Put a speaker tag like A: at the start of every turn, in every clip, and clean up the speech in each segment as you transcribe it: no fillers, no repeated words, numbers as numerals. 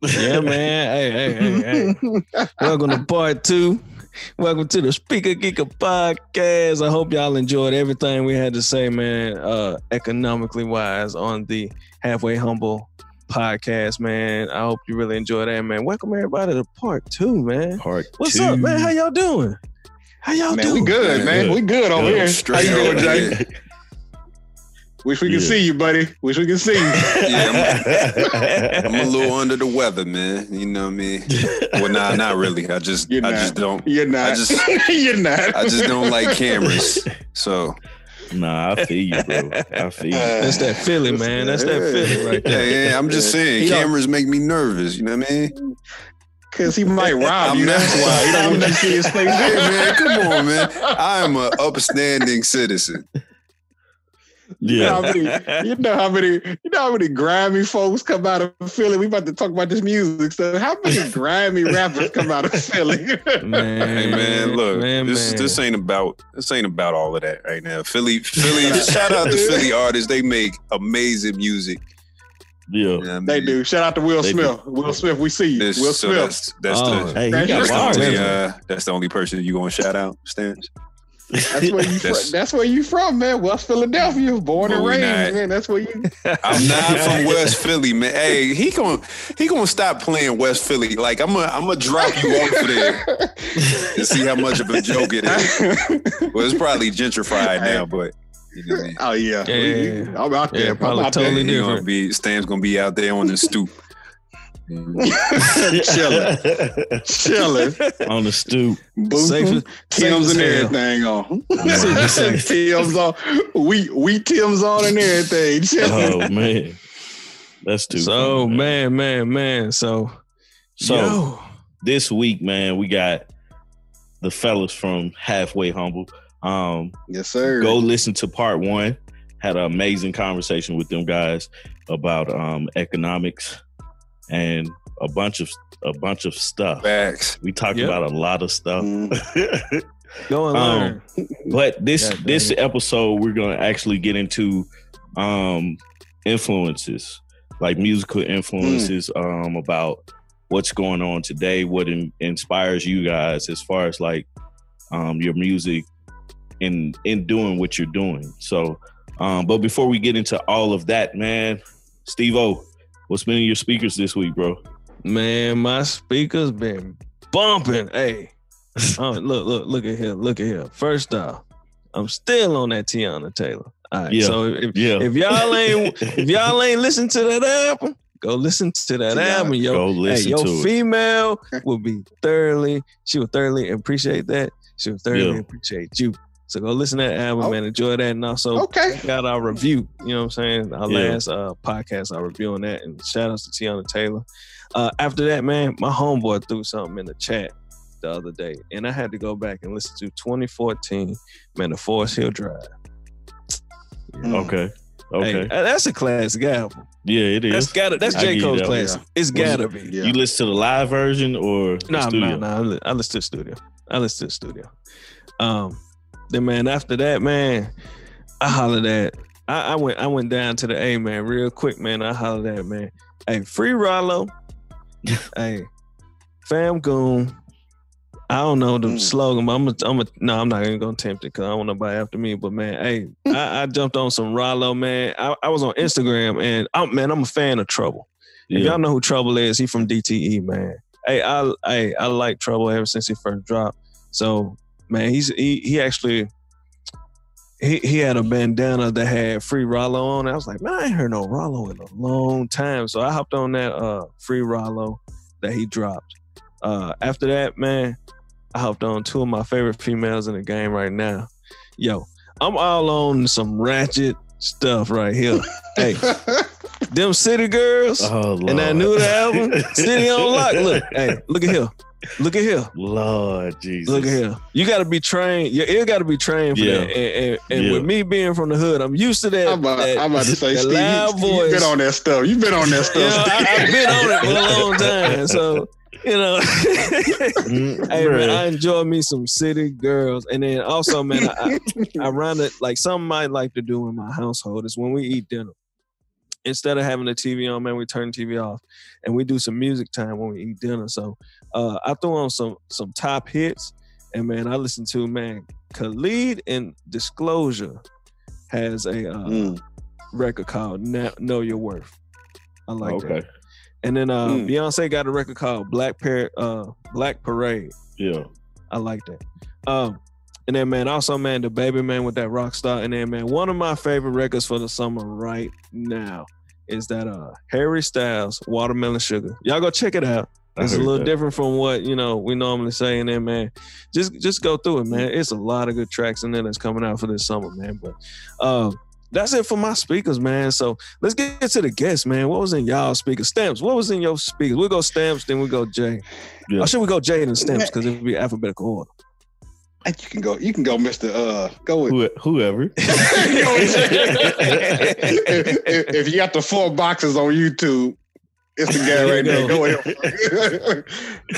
A: Yeah, man. Hey. Welcome to part 2. Welcome to the Speaker Geekers podcast. I hope y'all enjoyed everything we had to say, man, economically wise on the Haflway Humble podcast, man. I hope you really enjoyed that, man. Welcome everybody to part 2, man. What's up, man? How y'all doing?
B: Man, we good, man. We good over here. How you doing, Jay? Wish we could see you, buddy. Wish we could see you.
C: Yeah, I'm a little under the weather, man. You know what I mean? Well, nah, not really. I just don't.
B: You're not. You're not.
C: I just don't like cameras. So.
D: Nah, I feel you, bro. I feel you.
A: That's that feeling, man. That's that feeling right there.
C: Yeah, I'm just saying, cameras make me nervous. You know what I mean?
B: Because he might rob you. That's why. He don't want you to see his face.
C: Hey, man, come on, man. I am an upstanding citizen.
D: Yeah.
B: You know how many grimy folks come out of Philly? We about to talk about this music stuff. How many grimy rappers come out of Philly?
C: Man, hey man, look, this ain't about all of that right now. Philly. Shout out to Philly artists. They make amazing music.
D: Yeah,
C: you know what I mean?
B: They do. Shout out to Will Smith. Will Smith, we see you. Will Smith.
C: That's the only person you gonna shout out, Stance.
B: That's where you from, man. West Philadelphia, born and raised, man. That's where you.
C: I'm not from West Philly, man. Hey, he gonna stop playing West Philly. Like I'm gonna drop you off there and see how much of a joke it is. Well, it's probably gentrified now, but you know what I mean?
B: Oh yeah. I'm out there.
A: Probably
B: out
A: totally
B: there.
A: different.
C: Stan's gonna be out there on the stoop.
B: chilling
D: on the stoop,
B: Tim's and everything on. Tim's on, we Tim's on and everything. Chilling.
D: Oh man, that's too.
A: So
D: funny,
A: man. So
D: this week, man, we got the fellas from Haflway Humble.
B: Yes, sir.
D: Go listen to part 1. Had an amazing conversation with them guys about economics. And a bunch of stuff.
C: Facts.
D: We talked about a lot of stuff.
A: Go and learn.
D: But this episode, we're gonna actually get into influences, like musical influences, about what's going on today, what inspires you guys as far as like your music in doing what you're doing. So, but before we get into all of that, man, Steve-O, what's been in your speakers this week, bro?
A: Man, my speakers been bumping. Hey, look at here. First off, I'm still on that Tiana Taylor. All right, so if y'all ain't listened to that album, go listen to that album, yo.
D: Go listen to
A: it. Female will she will thoroughly appreciate that. She will thoroughly appreciate you. So go listen to that album and enjoy that. And also got our review. You know what I'm saying? Our last podcast, our review on that. And shout outs to Tiana Taylor. After that, man, my homeboy threw something in the chat the other day. And I had to go back and listen to 2014, man, the Forest Hill Drive.
D: Yeah. Okay.
A: Hey, that's a classic album.
D: Yeah, it is.
A: That's J. Cole's classic. Yeah. It's gotta be.
D: Yeah. You listen to the live version or the studio?
A: No. I listen to the studio. Then man, after that, man, I hollered at. I went down to the A, man, real quick, man. I hollered at, man. Hey, Free Rollo. Hey, Fam Goon. I don't know the slogan, but I'm not even gonna attempt it because I don't want nobody after me. But man, hey, I jumped on some Rollo, man. I was on Instagram and I'm a fan of Trouble. If y'all know who Trouble is, he from DTE, man. Hey, I like Trouble ever since he first dropped. So man, he actually had a bandana that had Free Rollo on it. I was like, man, I ain't heard no Rollo in a long time. So I hopped on that Free Rollo that he dropped. After that, man, I hopped on 2 of my favorite females in the game right now. Yo, I'm all on some ratchet stuff right here. Hey, them City Girls and that new album, City on Lock. Look, hey, look at here. Look at here.
D: Lord Jesus.
A: Look at here. You got to be trained. Your ear got to be trained for that. And with me being from the hood, I'm used to that.
B: I'm about to say, Steve,
A: loud voice.
B: You've been on that stuff. You've been on that stuff.
A: I've been on it for a long time. So, you know, hey, man, I enjoy me some City Girls. And then also, man, I run it like something I like to do in my household is when we eat dinner. instead of having the TV on, man, we turn the TV off and we do some music time when we eat dinner. So I throw on some top hits, and man, I listen to, man, Khalid and Disclosure has a record called Know Your Worth. I like that. And then Beyonce got a record called Black Parade.
D: Yeah.
A: I like that. And then, man, also, man, the Baby Man with that Rockstar. And then, man, one of my favorite records for the summer right now is that Harry Styles, Watermelon Sugar. Y'all go check it out. It's a little different from what, we normally say. And then, man, just go through it, man. It's a lot of good tracks in there that's coming out for this summer, man. But that's it for my speakers, man. So let's get to the guests, man. What was in y'all speakers? Stamps, what was in your speakers? We'll go Stamps, then we go Jay. Yeah. Or should we go Jay and Stamps because it would be alphabetical order?
B: You can go, Mr. Go with
D: whoever.
B: if you got the 4 boxes on YouTube, it's the guy right there. Go ahead.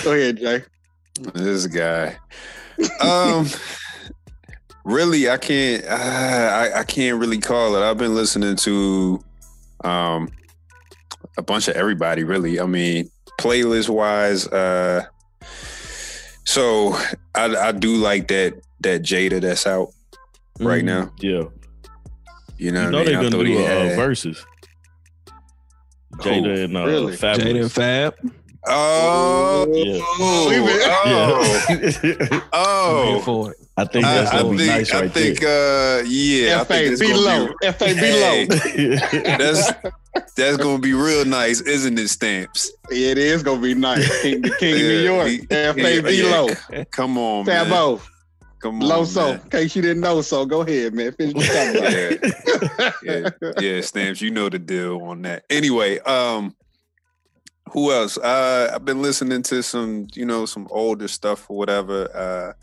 B: Go ahead, Jay.
C: This guy. Really, I can't really call it. I've been listening to a bunch of everybody, really. I mean, playlist wise, so I do like that Jada that's out right now.
D: Yeah.
C: You know
D: they're gonna do verses. Jada and
B: really?
D: Fabulous.
A: Jada and Fab.
C: Oh,
D: yeah.
C: Oh.
A: I
D: think that's gonna be nice right there.
B: F.A.B. low. F.A.B. low.
C: That's gonna be real nice, isn't it, Stamps?
B: It is gonna be nice. The King of New York. F.A.B. low.
C: Come on,
B: Fabo.
C: Man. Come on,
B: low so.
C: Man.
B: In case you didn't know, so go ahead, man. Finish the
C: yeah, Stamps. You know the deal on that. Anyway, who else? I've been listening to some older stuff or whatever.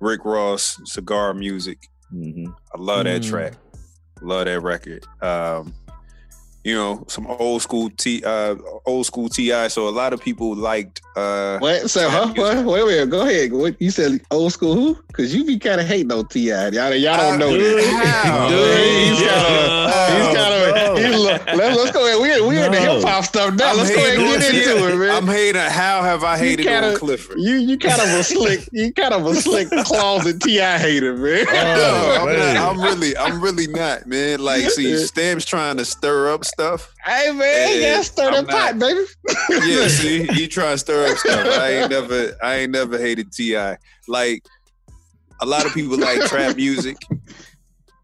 C: Rick Ross, Cigar Music.
D: Mm-hmm.
C: I love that track. Love that record. Some old school T.I. So a lot of people liked.
B: What? So, wait. Go ahead. What you said? Old school who? Because you be kind of hating on T.I. Y'all don't know that. Let's go ahead. We in the hip hop stuff now. Let's go ahead and get into it, man.
C: I'm hating. How have I hated on Clifford?
B: You kind of a slick. Closet T.I. hater, man.
C: I'm really not, man. Like, see, Stamps trying to stir up stuff.
B: Hey, man, you gotta stir that pot, baby.
C: Yeah, see, you try to stir up stuff. I ain't never hated T.I. Like, a lot of people like trap music.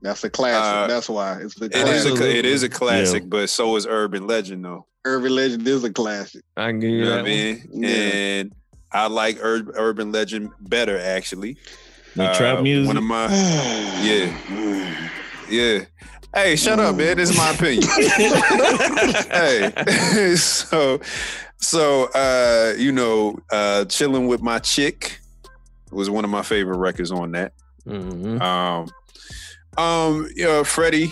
B: That's a classic. That's why
C: it is a classic, but so is Urban Legend, though.
B: Urban Legend is a classic.
A: I can give you that.
C: What I mean? Yeah. And I like Urban Legend better, actually.
D: The trap music.
C: One of my yeah. Hey, shut up, man. This is my opinion. Hey, so Chilling With My Chick was one of my favorite records on that.
A: Mm-hmm.
C: Freddie,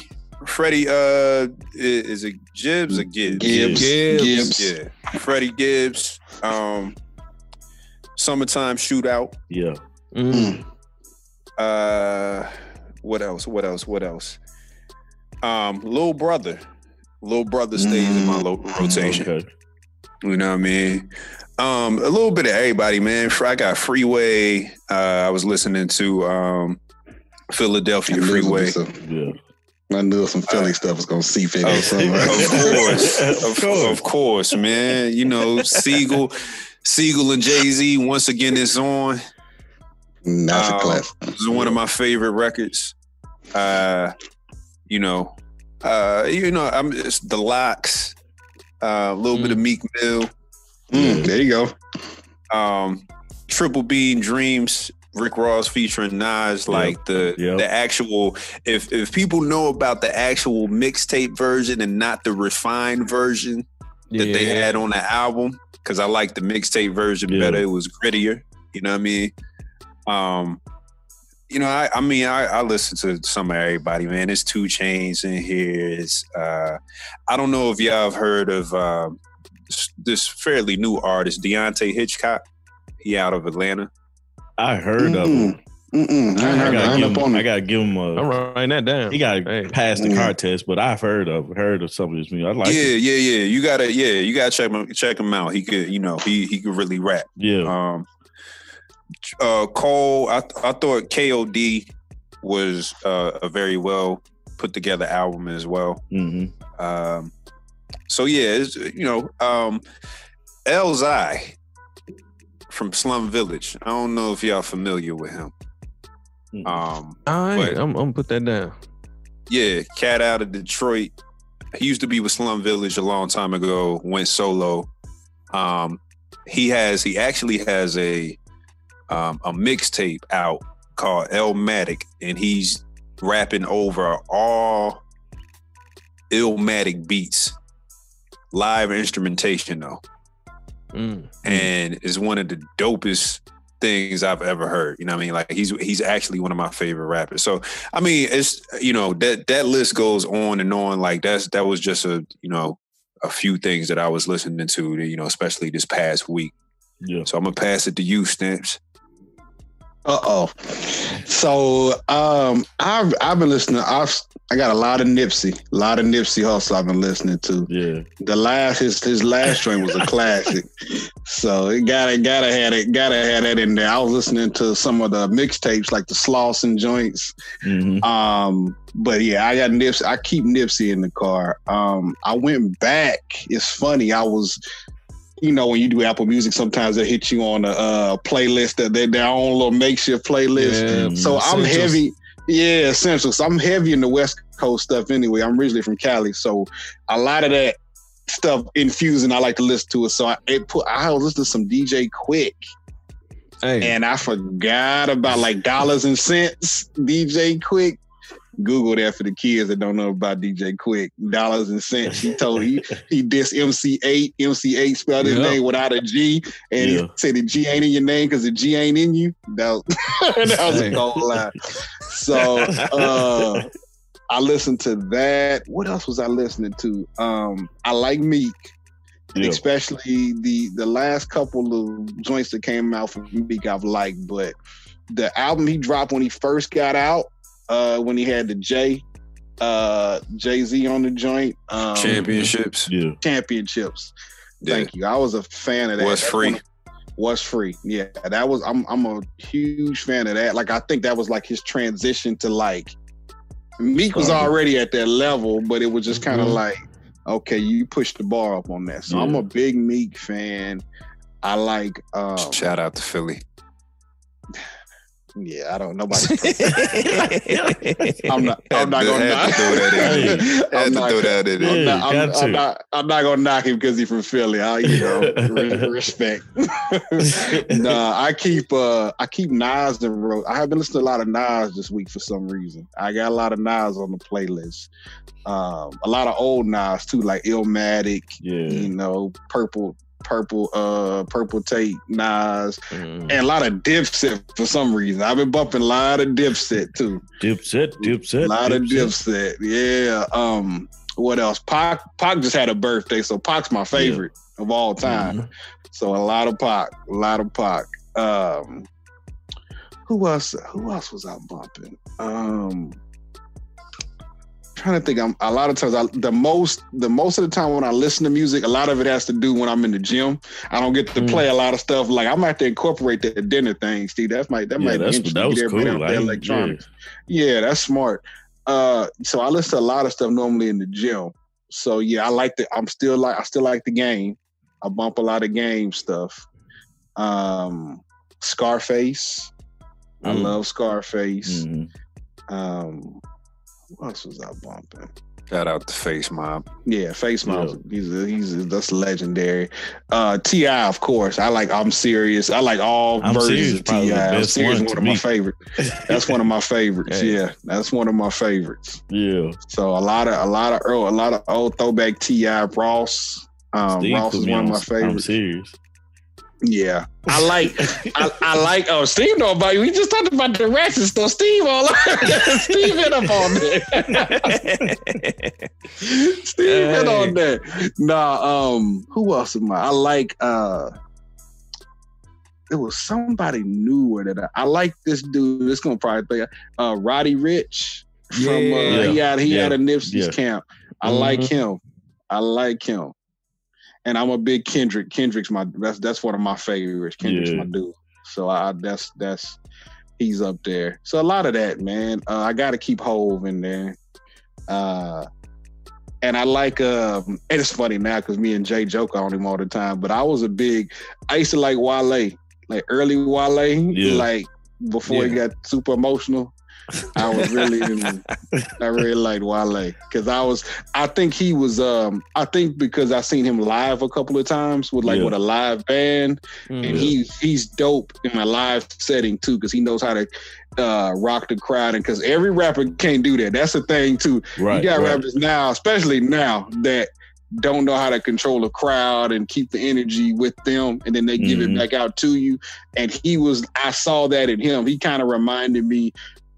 C: is it Gibbs or Gibbs?
B: Gibbs.
C: Yeah. Freddie Gibbs. Summertime Shootout.
D: Yeah.
C: What else? Lil Brother stays in my rotation.
D: Okay.
C: You know what I mean? A little bit of everybody, man. I got Freeway. I was listening to Philadelphia Freeway.
D: Yeah.
B: I knew some Philly stuff was gonna seep in.
C: Of course, man. Siegel and Jay-Z once again is on.
B: That's a classic.
C: This is one of my favorite records. I'm it's The Locks, a little bit of Meek Mill.
B: There you go.
C: Triple Beam Dreams, Rick Ross featuring Nas, like the actual. If people know about the actual mixtape version and not the refined version that they had on the album, because I like the mixtape version better. It was grittier. You know what I mean? I listen to some of everybody, man. There's 2 Chainz in here. It's I don't know if y'all have heard of this fairly new artist, Deontay Hitchcock. He out of Atlanta.
D: I heard of him. I gotta give him
A: I'm writing that down.
D: He got to pass the car test, but I've heard of some of his music. I like it.
C: Yeah. You gotta check him out. He could, he could really rap.
D: Yeah.
C: Cole, I thought KOD was a very well put together album as well.
D: Mm-hmm.
C: So yeah, it's, Elzai from Slum Village. I don't know if y'all familiar with him.
A: I'm gonna put that down.
C: Yeah, cat out of Detroit. He used to be with Slum Village a long time ago. Went solo. He actually has a mixtape out called Illmatic, and he's rapping over all Illmatic beats, live instrumentation though, and it's one of the dopest things I've ever heard. You know what I mean? Like he's actually one of my favorite rappers. So I mean, it's that list goes on and on. Like that was just a few things that I was listening to, especially this past week.
D: Yeah.
C: So I'm gonna pass it to you, Stamps.
B: So I've been listening. I got a lot of Nipsey Hussle I've been listening to.
D: Yeah.
B: His last joint was a classic. So it gotta have that in there. I was listening to some of the mixtapes like the Slauson joints.
D: Mm-hmm.
B: But yeah, I got Nipsey. I keep Nipsey in the car. I went back. It's funny. I was. When you do Apple Music, sometimes they hit you on a playlist that their own little makeshift playlist. So I'm heavy. Yeah, essential. So I'm heavy in the West Coast stuff anyway. I'm originally from Cali. So a lot of that stuff infusing, I like to listen to it. So I was listening to some DJ Quick. And I forgot about like dollars and cents DJ Quick. Google that for the kids that don't know about DJ Quick. Dollars and cents. He dissed MC8. MC8 spelled his name without a G. And he said the G ain't in your name because the G ain't in you. That was a cold lie. So I listened to that. What else was I listening to? I like Meek. Especially the last couple of joints that came out from Meek I've liked. But the album he dropped when he first got out, when he had the Jay-Z on the joint.
C: Championships.
B: Championships. Thank you. I was a fan of that. Was free. Yeah. That was I'm a huge fan of that. Like I think that was like his transition to like Meek was already at that level, but it was just kind of like, okay, you pushed the bar up on that. So I'm a big Meek fan. I like
C: shout out to Philly.
B: Yeah, I don't. Nobody. I'm not gonna knock. I'm not gonna knock him because he's from Philly. Respect. Nah, I keep Nas and Rose. I have been listening to a lot of Nas this week for some reason. I got a lot of Nas on the playlist. A lot of old Nas too, like Illmatic. Purple Tape, Nas, and a lot of Dipset for some reason. I've been bumping a lot of Dipset too.
D: Dipset.
B: A lot of Dipset. Yeah. What else? Pac just had a birthday, so Pac's my favorite of all time. So a lot of Pac. Who else was I bumping? Trying to think. A lot of times, the most of the time when I listen to music, a lot of it has to do when I'm in the gym. I don't get to play a lot of stuff. Like I might have to incorporate the dinner thing, Steve. That might be interesting.
D: That was cool.
B: Electronics. Yeah, that's smart. So I listen to a lot of stuff normally in the gym. So yeah, I still like the Game. I bump a lot of Game stuff. Scarface. I love Scarface. What else was I bumping?
C: Shout out to Face Mob.
B: Yeah, Face Mob. That's legendary. T.I., of course. I like I'm Serious. I like all versions of T.I. I'm Serious is one of my favorites. That's one of my favorites. Yeah, that's one of my favorites.
D: Yeah.
B: So a lot of old throwback T.I. Ross. Ross is one of my favorites.
D: I'm Serious.
B: Yeah, I like. Oh, Steve know about you. We just talked about the ratchet stuff. Steve Steve hit up on that. Steve hit on that. Nah, who else am I? I like. it was somebody newer that I like this dude. This gonna probably think Roddy Ricch from he had a Nipsey's camp. I like him. And I'm a big Kendrick. Kendrick's that's one of my favorites. Kendrick's my dude. So that's he's up there. So a lot of that, man. I got to keep Hove in there. And I like, and it's funny now because me and Jay joke on him all the time, but I used to like Wale, like early Wale, like before he got super emotional. I really liked Wale because I think he was, I think because I seen him live a couple of times with a live band, and he's dope in a live setting too because he knows how to rock the crowd, and because every rapper can't do that. That's the thing too. You got rappers now, especially now, that don't know how to control a crowd and keep the energy with them, and then they give it back out to you. And I saw that in him. He kind of reminded me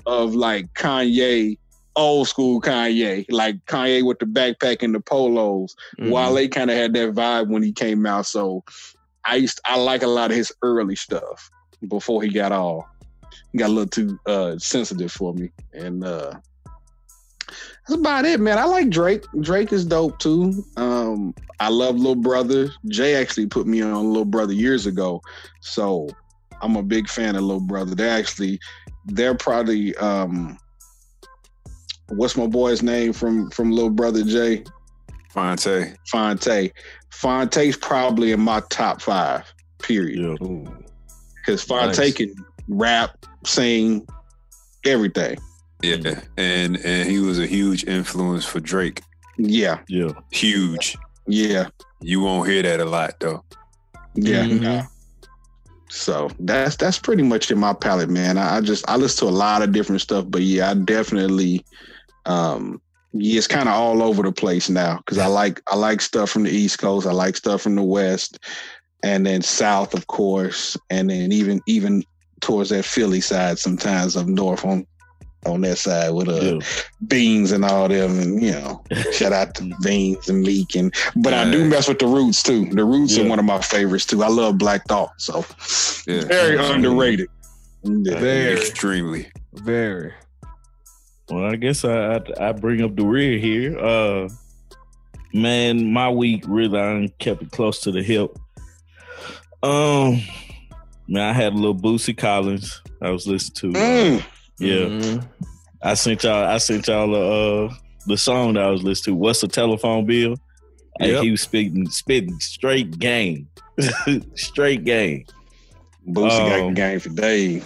B: of like Kanye, old school Kanye, like Kanye with the backpack and the polos. Wale kind of had that vibe when he came out. So I like a lot of his early stuff before he got a little too sensitive for me. And that's about it, man. I like Drake. Drake is dope too. I love Lil Brother. Jay actually put me on Lil Brother years ago. So I'm a big fan of Lil Brother. They're probably what's my boy's name from Lil Brother Jay?
C: Fonte.
B: Fonte's probably in my top 5, period. Because Fonte can rap, sing, everything.
C: Yeah, and he was a huge influence for Drake.
B: Yeah.
C: Huge.
B: Yeah.
C: You won't hear that a lot though.
B: Yeah. So that's pretty much in my palette, man. I listen to a lot of different stuff, but yeah, I definitely it's kind of all over the place now because I like stuff from the East Coast, I like stuff from the West, and then South, of course, and then even towards that Philly side sometimes up north on that side with Beans and all them, and shout out to Beans and Meek, but I do mess with the Roots too. The Roots are one of my favorites too. I love Black Thought, so very underrated.
C: Very extremely.
A: Very.
D: Well, I guess I bring up the rear here. Man, my week really I kept it close to the hip. Man, I had a little Boosie Collins I was listening to. I sent y'all the song that I was listening to. What's the telephone bill? Yep. He was spitting straight game. Straight game.
B: Boosie got game for days.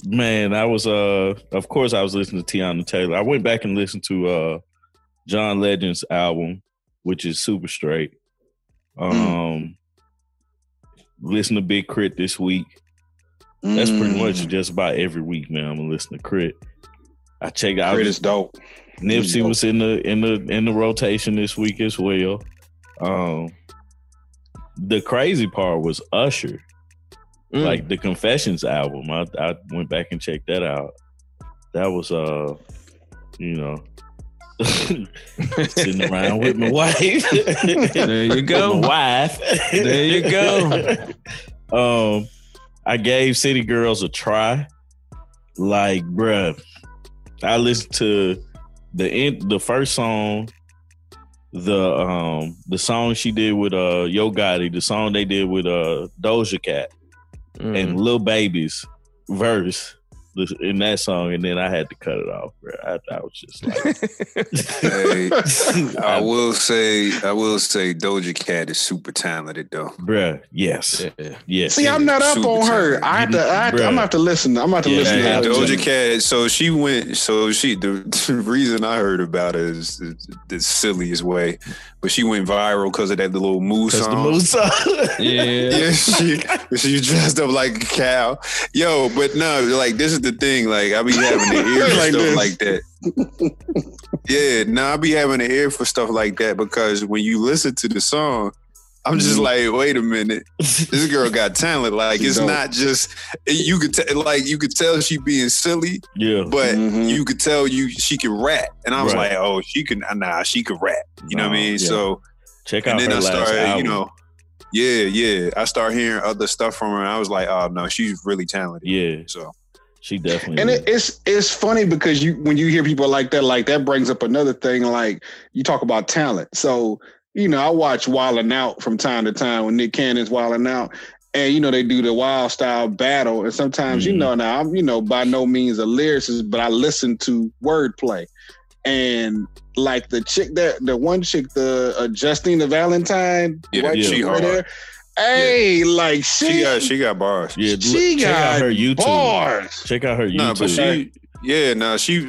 D: Man, I was of course I was listening to Tiana Taylor. I went back and listened to John Legend's album, which is super straight. Listen to Big Crit this week. That's pretty much just about every week, man. I'm gonna listen to Crit. I checked out.
B: Crit is dope.
D: Nipsey was in the rotation this week as well. The crazy part was Usher, like the Confessions album. I went back and checked that out. That was sitting around with my wife.
A: There you go,
D: my wife.
A: There you go.
D: I gave City Girls a try. Like, bruh, I listened to the first song, the song she did with Yo Gotti, the song they did with Doja Cat, and Lil Baby's verse in that song, and then I had to cut it off, bro. I was just like,
C: I will say Doja Cat is super talented though,
D: bruh. Yes.
B: See, I'm not up on her. I'm gonna have to listen. I'm about to listen to her.
C: Doja Cat. So the reason I heard about it is the silliest way, but she went viral because of that little Moose song.
D: The Moose song.
C: Yeah. She dressed up like a cow. Yo, but no, like this is the thing. Like I be having the ear for
B: like
C: stuff
B: this.
C: like that. I be having the ear for stuff like that because when you listen to the song, I'm just like, wait a minute, this girl got talent. Like it's not just you could tell she being silly, but you could tell she can rap, and I was like, oh, she can rap. You know what I mean? So
D: check out.
C: And then
D: her
C: I started,
D: last album.
C: Yeah. I start hearing other stuff from her, and I was like, oh no, she's really talented.
D: Yeah.
C: So
D: she definitely.
B: And it's funny because when you hear people like that brings up another thing. Like you talk about talent. So I watch Wildin' Out from time to time when Nick Cannon's Wildin' Out. And, they do the wild style battle. And sometimes, now I'm, by no means a lyricist, but I listen to wordplay. And like the one chick, Justina Valentine.
C: She hard.
B: There. Hey, like
C: she got bars.
D: Yeah,
B: check out her YouTube bars.
D: Check out her YouTube.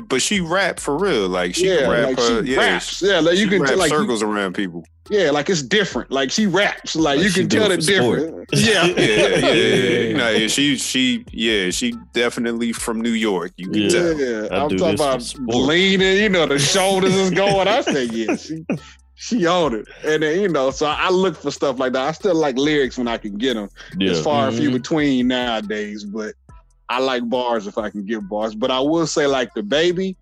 C: But she rap for real. Like she can rap.
B: Like she raps. Yeah, like you can
C: rap
B: like
C: circles around people.
B: Yeah, like it's different. Like she raps. Like you can tell it's different.
C: Yeah. She definitely from New York. You can tell.
B: Yeah, I'm talking about leaning. The shoulders is going. I say she owned it. And then so I look for stuff like that. I still like lyrics when I can get them.
D: Yeah.
B: It's far and few between nowadays, but I like bars if I can get bars. But I will say, like the Baby,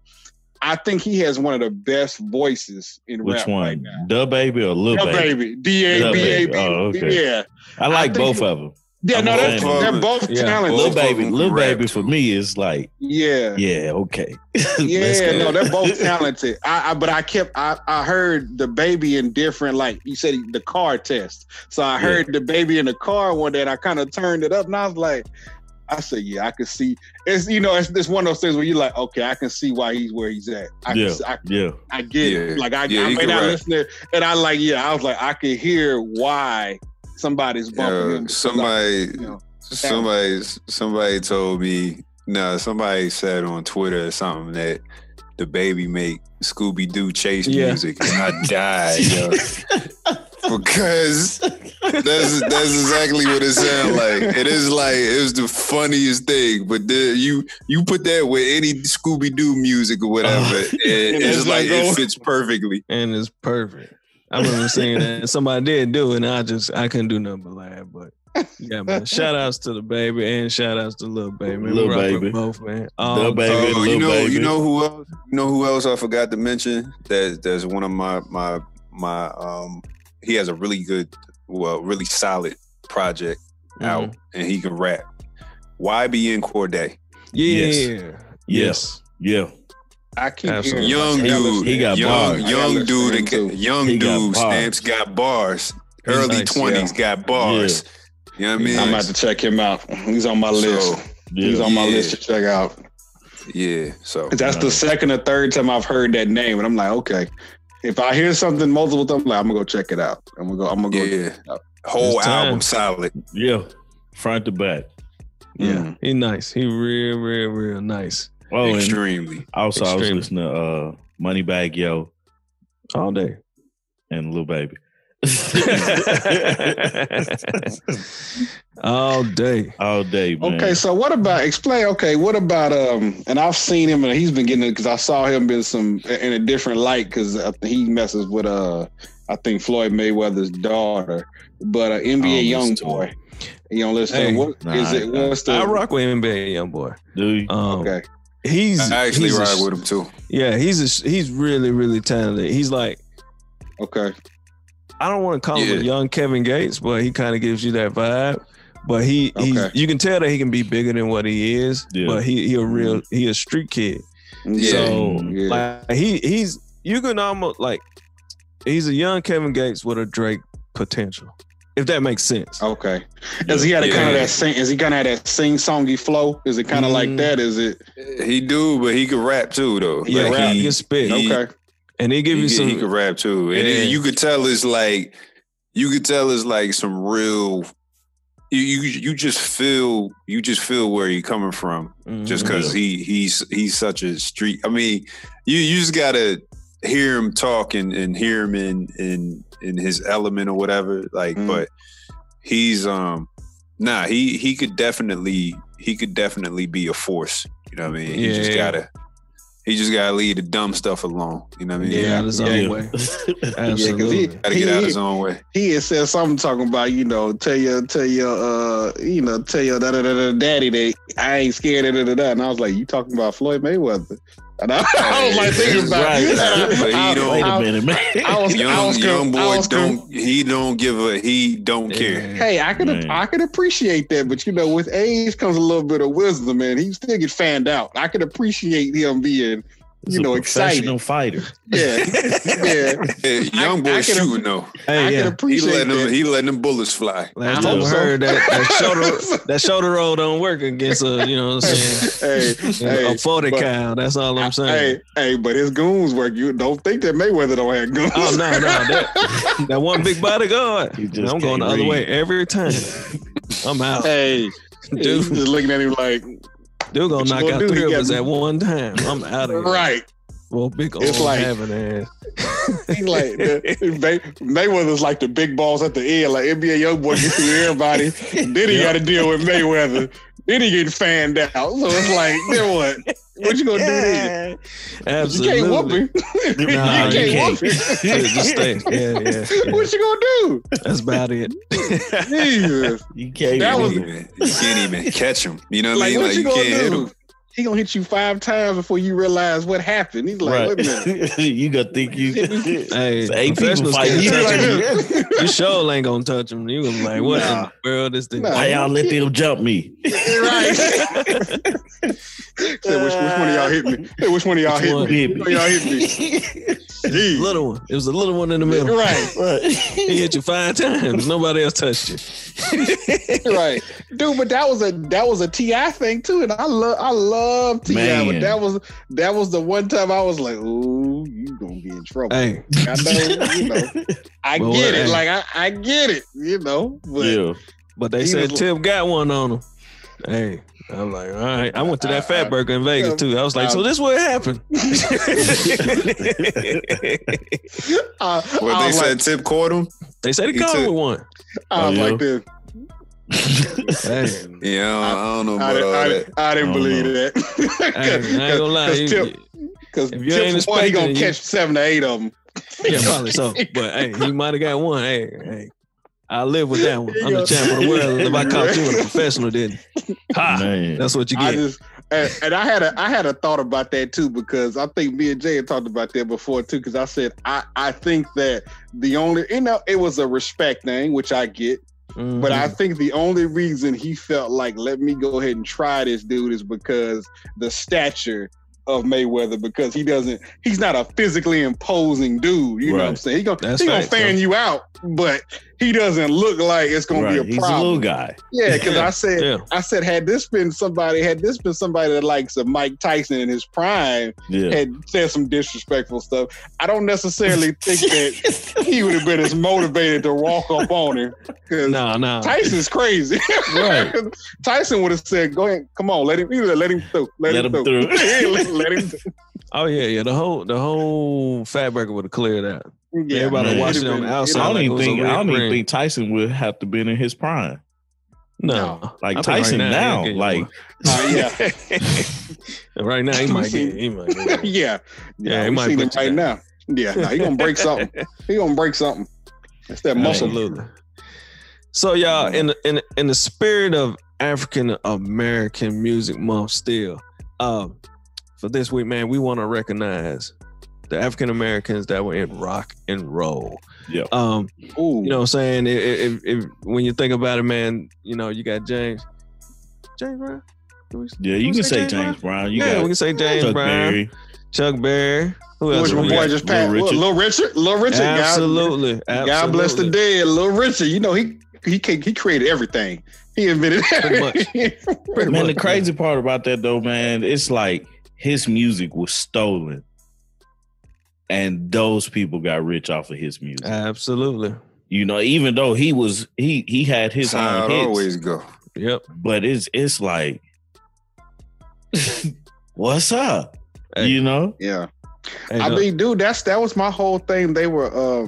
B: I think he has one of the best voices in
D: Which
B: rap
D: one?
B: right now.
D: The Baby or Lil Baby?
B: DABAB.
D: Oh, okay.
B: Yeah.
D: I like both of them.
B: Yeah, they're both talented.
D: Lil Baby for me is like,
B: yeah,
D: okay.
B: Yeah, they're both talented. But I heard the Baby in different, like you said, the car test. So I heard the Baby in the car one day, and I kind of turned it up, and I was like, I said, yeah, I can see. It's it's one of those things where you're like, okay, I can see why he's where he's at. I get it. Like I may not listen to it, and I was like, I can hear why somebody's bumping him.
C: Somebody told me. No, somebody said on Twitter or something that the Baby make Scooby-Doo chase music, and I died, yo. Because that's exactly what it sounds like. It was the funniest thing. But you put that with any Scooby-Doo music or whatever, and it's like it fits perfectly.
A: And it's perfect. I remember seeing that. Somebody did do it, and I couldn't do nothing but laugh. But yeah, man. Shout outs to the Baby and shout outs to Lil Baby.
D: Lil Baby.
A: Both, man.
D: Lil Baby. Baby.
C: You know who else? You know who else I forgot to mention? There's one of my he has a really good, really solid project out, and he can rap. YBN Corday.
A: Yeah.
D: Yes. Yeah.
B: I keep
A: Absolutely.
B: hearing
C: Young dude.
D: He got bars.
C: Young dude. Stamps got bars. Early 20s got bars.
D: Yeah.
C: You know what I mean?
B: I'm about to check him out. He's on my list. He's on my list to check out.
C: Yeah. So
B: that's the second or third time I've heard that name, and I'm like, okay. If I hear something multiple times, I'm gonna go check it out. I'm gonna go.
C: Yeah. Whole album solid.
D: Yeah. Front to back.
A: Yeah. He nice. He real nice.
D: Oh,
C: extremely.
D: Also, I was listening to Moneybagg Yo
A: all day
D: and Lil Baby.
A: All day, man.
B: Okay, so what about and I've seen him and he's been getting it because I saw him in a different light because he messes with I think Floyd Mayweather's daughter, but NBA YoungBoy. You don't listen to what
A: I rock with NBA YoungBoy.
D: Do you?
B: Okay.
C: I actually ride with him too.
A: Yeah, he's really, really talented. He's like,
B: okay.
A: I don't want to call him a young Kevin Gates, but he kind of gives you that vibe. But he's you can tell that he can be bigger than what he is. Yeah. But he a street kid.
B: Yeah.
A: So like you can almost like he's a young Kevin Gates with a Drake potential. If that makes sense.
B: Okay. Does he have kind of that sing? Is he kind of that sing-songy flow? Is it kind of like that? Is it?
C: He do, but he can rap too, though.
A: Yeah, like he can spit.
B: Okay.
A: And he give you some.
C: He can rap too, and you could tell it's like some real. You just feel where he's coming from, just because he's such a street. I mean, you just gotta hear him talk and hear him in his element or whatever. Like, but he's he could definitely be a force. You know what I mean? He just gotta leave the dumb stuff alone. You know what I mean?
A: Yeah, out his own way. Absolutely.
C: Gotta get out his own way.
B: He had said something talking about, tell your daddy that I ain't scared of that. And I was like, you talking about Floyd Mayweather? And I was like thinking about it.
D: Wait a minute, man.
C: Young boy don't care.
B: Hey, I could appreciate that, but with age comes a little bit of wisdom, man. He still get fanned out. I could appreciate him being,
D: professional
B: excited.
D: Fighter.
B: Yeah.
C: Hey, young boy shooting though.
B: I can appreciate that.
C: He letting them bullets fly.
A: Last time I heard that shoulder roll don't work against a, a 40 cal. That's all I'm saying.
B: Hey, but his goons work. You don't think that Mayweather don't have goons.
A: Oh no, that one big bodyguard. I'm going the other way every time. I'm out.
B: Hey, dude, just looking at him like,
A: dude gonna knock out 3 of us at one time. I'm out of here.
B: Right.
A: Well, big old having ass.
B: He's like Mayweather's like the big balls at the end. Like NBA YoungBoy gets through everybody. Then he got to deal with Mayweather. Then he get fanned out. So it's like, then what? What you gonna do then?
A: Absolutely.
B: You can't whoop him.
A: Nah,
B: you can't whoop him.
A: Just stay. Yeah.
B: What you gonna do?
A: That's about it.
B: Jesus.
D: You can't
C: even catch him. You know what I mean?
B: What
C: you
B: can't
C: hit him.
B: He gonna hit you 5 times before you realize what happened. He's like, wait a minute.
D: You gonna think you
A: hey,
D: 8 people fighting.
A: You sure ain't gonna touch him. You gonna be like, what in the world is this?
D: Why y'all let them jump me?
B: Right. Said, which one of y'all hit me? Hey, which one of y'all hit me? Which one of y'all hit me?
A: Little one. It was a little one in the middle.
B: Right.
A: He hit you 5 times. Nobody else touched you.
B: Right, dude. But that was a T.I. thing too, and I love T.I. But that was the one time I was like, "Ooh, you gonna be in trouble."
A: Hey,
B: I know, I get it. Like I get it,
A: But they said Tip got one on him. Hey. I'm like, all right. I went to that Fat Burger in Vegas too. I was like, so this what happened?
C: They said Tip caught him?
A: They said he caught him with one.
B: I was like this.
C: Yeah, I don't know about all that.
B: I didn't believe that.
A: I ain't gonna lie.
B: Because Tip one, he gonna catch 7 to 8 of them.
A: Yeah, probably so. But hey, he might have got one. Hey. I live with that one. I'm the champ of the world. If I caught you in a professional, didn't. That's what you get.
B: And I had a thought about that too, because I think me and Jay had talked about that before too. Because I said I think that the only it was a respect thing, which I get. Mm-hmm. But I think the only reason he felt like let me go ahead and try this dude is because the stature of Mayweather, because he's not a physically imposing dude. You know what I'm saying? He gonna fan you out, but he doesn't look like it's gonna be a problem.
D: He's a little guy.
B: Yeah, because I said, had this been somebody that likes a Mike Tyson in his prime, had said some disrespectful stuff, I don't necessarily think that he would have been as motivated to walk up on him. No. Tyson's crazy. Right. Tyson would have said, go ahead, come on, let him through. Let him through. Let him through.
A: Oh yeah. The whole Fat Burger would have cleared out. Yeah, everybody watching on the outside.
D: I don't even think Tyson would have to been in his prime.
A: No,
D: like Tyson right now, like
A: right now he might get. He
B: might him right now. Yeah, he gonna break something. It's that muscle.
A: Absolutely. So y'all, in the spirit of African American Music Month, still, for this week, man, we want to recognize the African Americans that were in rock and roll. Yeah. You know what I'm saying? If when you think about it, man, you got James Brown.
D: Yeah, you can say James Brown. We
A: can say James Brown. Chuck Berry. Who else?
B: Which boy just passed? Little Richard.
A: Absolutely.
B: God bless the dead. Little Richard. He created everything. He invented everything.
D: Pretty much. The crazy part about that though, man, it's like his music was stolen. And those people got rich off of his music.
A: Absolutely.
D: Even though he had his own hits.
C: Always go.
A: Yep.
D: But it's like, what's up?
B: Hey. Yeah. Hey, I mean, dude, that was my whole thing. They were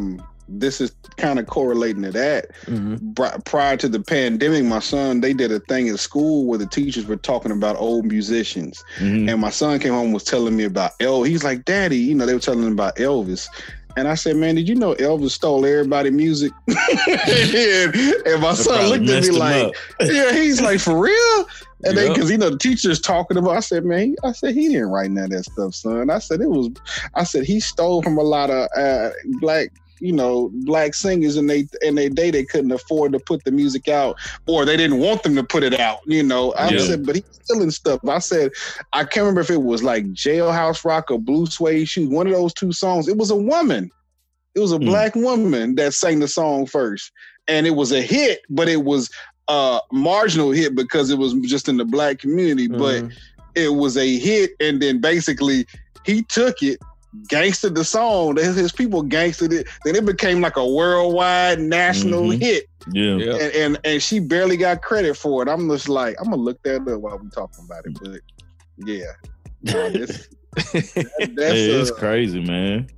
B: this is kind of correlating to that. Mm-hmm. Prior to the pandemic, my son, they did a thing at school where the teachers were talking about old musicians. Mm-hmm. And my son came home and was telling me about Elvis. He's like, Daddy, they were telling him about Elvis. And I said, man, did you know Elvis stole everybody's music? and my son looked at me like, yeah, he's like, for real? And they, because the teacher's talking about, I said, man, he didn't write none of that stuff, son. I said he stole from a lot of black singers in their day. They couldn't afford to put the music out, or they didn't want them to put it out. I said, but he's stealing stuff. I said, I can't remember if it was like Jailhouse Rock or Blue Suede Shoes, one of those two songs. It was a woman. It was a black woman that sang the song first, and it was a hit, but it was marginal hit because it was just in the black community, but it was a hit. And then basically he took it, gangstered the song, his people gangstered it, then it became like a worldwide national hit. And she barely got credit for it. I'm just like, I'm gonna look that up while we talking about it. But
D: it's crazy, man.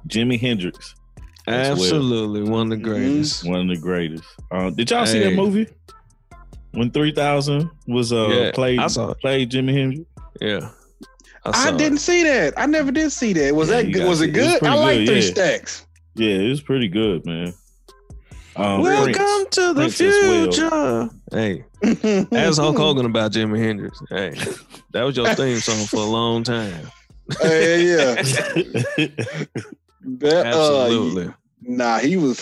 D: Jimi Hendrix.
A: Absolutely, one of the greatest.
D: One of the greatest. Did y'all see that movie when 3000 was played Jimi Hendrix?
A: Yeah,
B: I didn't see that. I never did see that. Was that good? Was it good? I like Three Stacks.
D: Yeah, it was pretty good, man.
A: Welcome to the future.
D: Well.
A: Hey, ask Hulk Hogan about Jimi Hendrix. Hey, that was your theme song for a long time.
B: Yeah.
A: Absolutely.
B: Nah, he was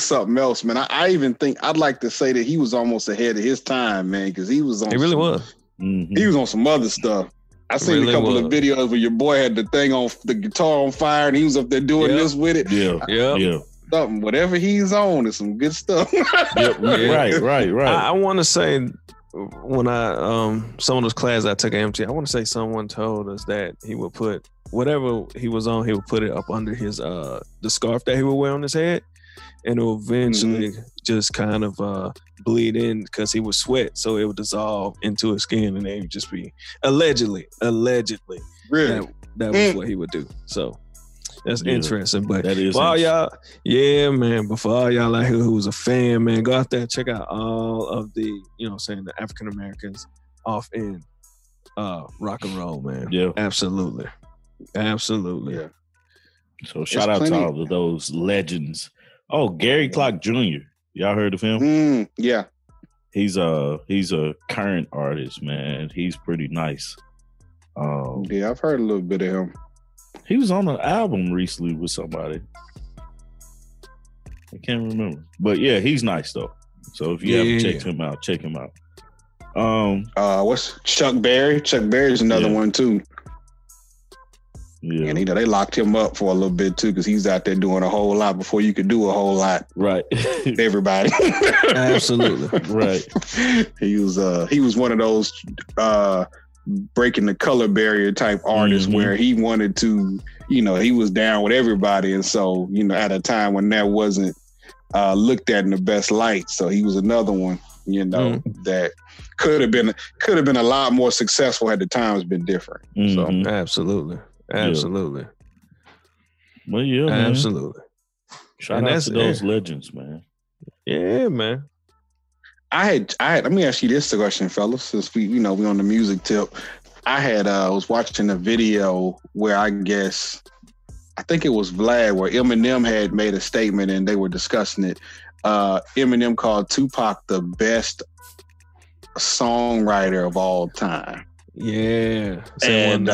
B: something else, man. I even think I'd like to say that he was almost ahead of his time, man, because he was on.
A: He really was.
B: He was on some other stuff. I seen a couple of videos where your boy had the thing on the guitar on fire, and he was up there doing this with it.
D: Yeah.
B: Something, whatever he's on, is some good stuff.
D: Right.
A: I want to say, when some of those classes I took at MT, I want to say someone told us that he would put whatever he was on, he would put it up under his the scarf that he would wear on his head, and it would eventually just kind of bleed in because he would sweat, so it would dissolve into his skin, and it would just be allegedly
B: really
A: that was what he would do. So that's interesting. But
D: that is
A: for all y'all, but for all y'all out here who's a fan, man, go out there and check out all of the, the African Americans off in rock and roll, man.
D: Yeah.
A: Absolutely.
B: Yeah.
D: So shout out to all of those legends. Oh, Gary Clark Jr. Y'all heard of him?
B: Yeah.
D: He's a current artist, man. He's pretty nice.
B: Yeah, I've heard a little bit of him.
D: He was on an album recently with somebody. I can't remember. But yeah, he's nice though. So if you haven't checked him out, check him out.
B: What's Chuck Berry? Chuck Berry's another one too.
D: Yeah.
B: And they locked him up for a little bit too, because he's out there doing a whole lot before you could do a whole lot.
D: Right.
B: Everybody.
A: Absolutely.
D: Right.
B: He was one of those breaking the color barrier type artists where he wanted to, he was down with everybody. And so, at a time when that wasn't looked at in the best light. So he was another one, that could have been a lot more successful had the times been different. So
A: Absolutely.
D: Well, yeah, man.
A: Absolutely.
D: Shout out to those legends, man.
A: Yeah, man.
B: I had. Let me ask you this question, fellas. Since we on the music tip, I was watching a video where I think it was Vlad, where Eminem had made a statement and they were discussing it. Eminem called Tupac the best songwriter of all time.
A: Yeah.
B: And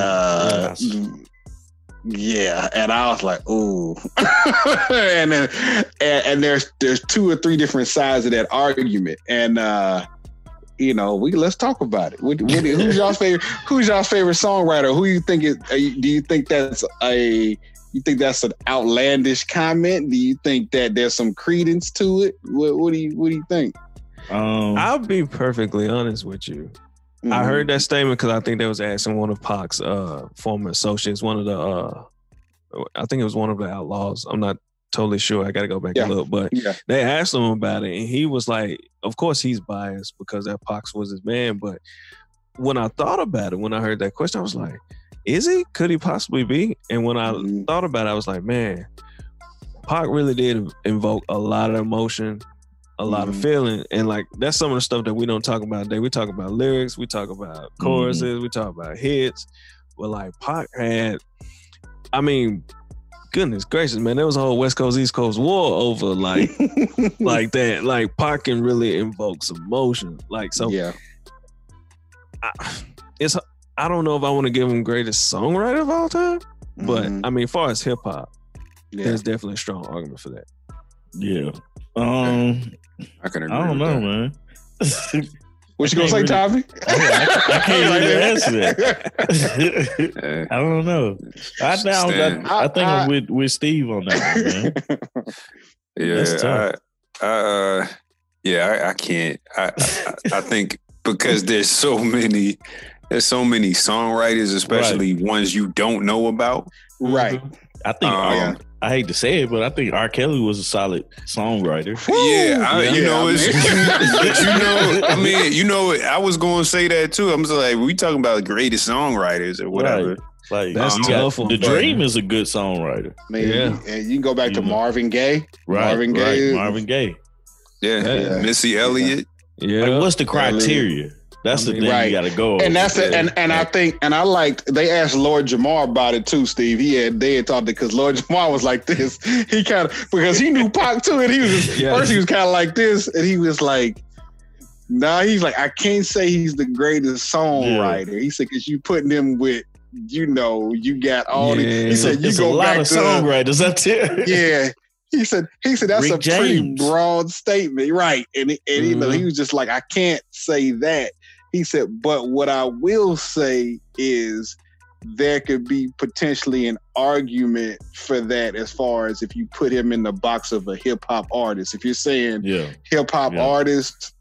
B: and I was like, ooh. and there's 2 or 3 different sides of that argument. And let's talk about it. Who's y'all's favorite songwriter? Who you think do you think that's an outlandish comment? Do you think that there's some credence to it? What do you think?
A: I'll be perfectly honest with you. I heard that statement because I think they was asking one of Pac's former associates, one of the I think it was one of the Outlaws. I'm not totally sure. I got to go back and look, but they asked him about it, and he was like, "Of course he's biased because that Pac was his man." But when I thought about it, when I heard that question, I was like, "Is he? Could he possibly be?" And when I thought about it, I was like, "Man, Pac really did invoke a lot of emotion." A lot of feeling, and like that's some of the stuff that we don't talk about today. We talk about lyrics, we talk about choruses, we talk about hits, but like Pac had, goodness gracious, man, there was a whole West Coast East Coast war over like that. Like Pac can really invoke some emotion, like so. Yeah. I don't know if I want to give him greatest songwriter of all time, but I mean, as far as hip hop, there's definitely a strong argument for that.
D: Yeah.
C: I can agree.
D: I don't know, man.
B: What you gonna say, Tommy?
D: I can't really answer that. I don't know. I think I'm with Steve on that one, man.
C: I can't. I think because there's so many songwriters, especially ones you don't know about.
B: Right.
D: I think I hate to say it, but I think R. Kelly was a solid songwriter. I was going to say that too. I'm just like, we talking about greatest songwriters or whatever. Right. Like
A: that's tough.
D: The Dream is a good songwriter.
B: Man, and you can go back to Marvin Gaye.
D: Right. Marvin Gaye.
C: Yeah. Missy Elliott.
A: Yeah.
D: Like, what's the criteria? That's the thing you got to go.
B: And that's it. And I think, and I liked, they asked Lord Jamar about it too, Steve. They had talked because Lord Jamar was like this. He kind of, because he knew Pac too, and he was first he was kind of like this, and he was like, he's like, I can't say he's the greatest songwriter. Yeah. He said, because you putting him with, you got all these. He said, you go back to
D: songwriters up there.
B: Yeah. He said that's
D: Rick
B: a
D: James.
B: pretty broad statement, right? And you know, he was just like, I can't say that. He said, but what I will say is there could be potentially an argument for that as far as if you put him in the box of a hip hop artist. If you're saying hip hop artist,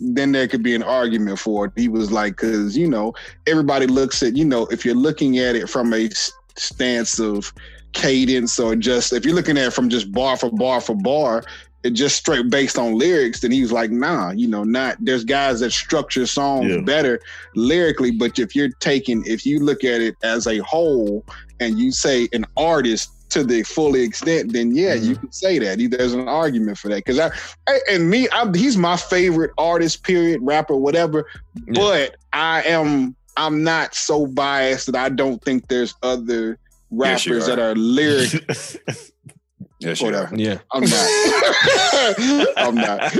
B: then there could be an argument for it. He was like, because, you know, everybody looks at, you know, if you're looking at it from a stance of cadence or just, if you're looking at it from just bar for bar for bar, it just straight based on lyrics, then he was like, nah, you know, there's guys that structure songs better lyrically, but if you look at it as a whole and you say an artist to the full extent, then you can say that. There's an argument for that. Because he's my favorite artist, period, rapper, whatever. But I'm not so biased that I don't think there's other rappers that are lyric.
C: Yes,
B: whatever.
A: Yeah.
B: I'm not.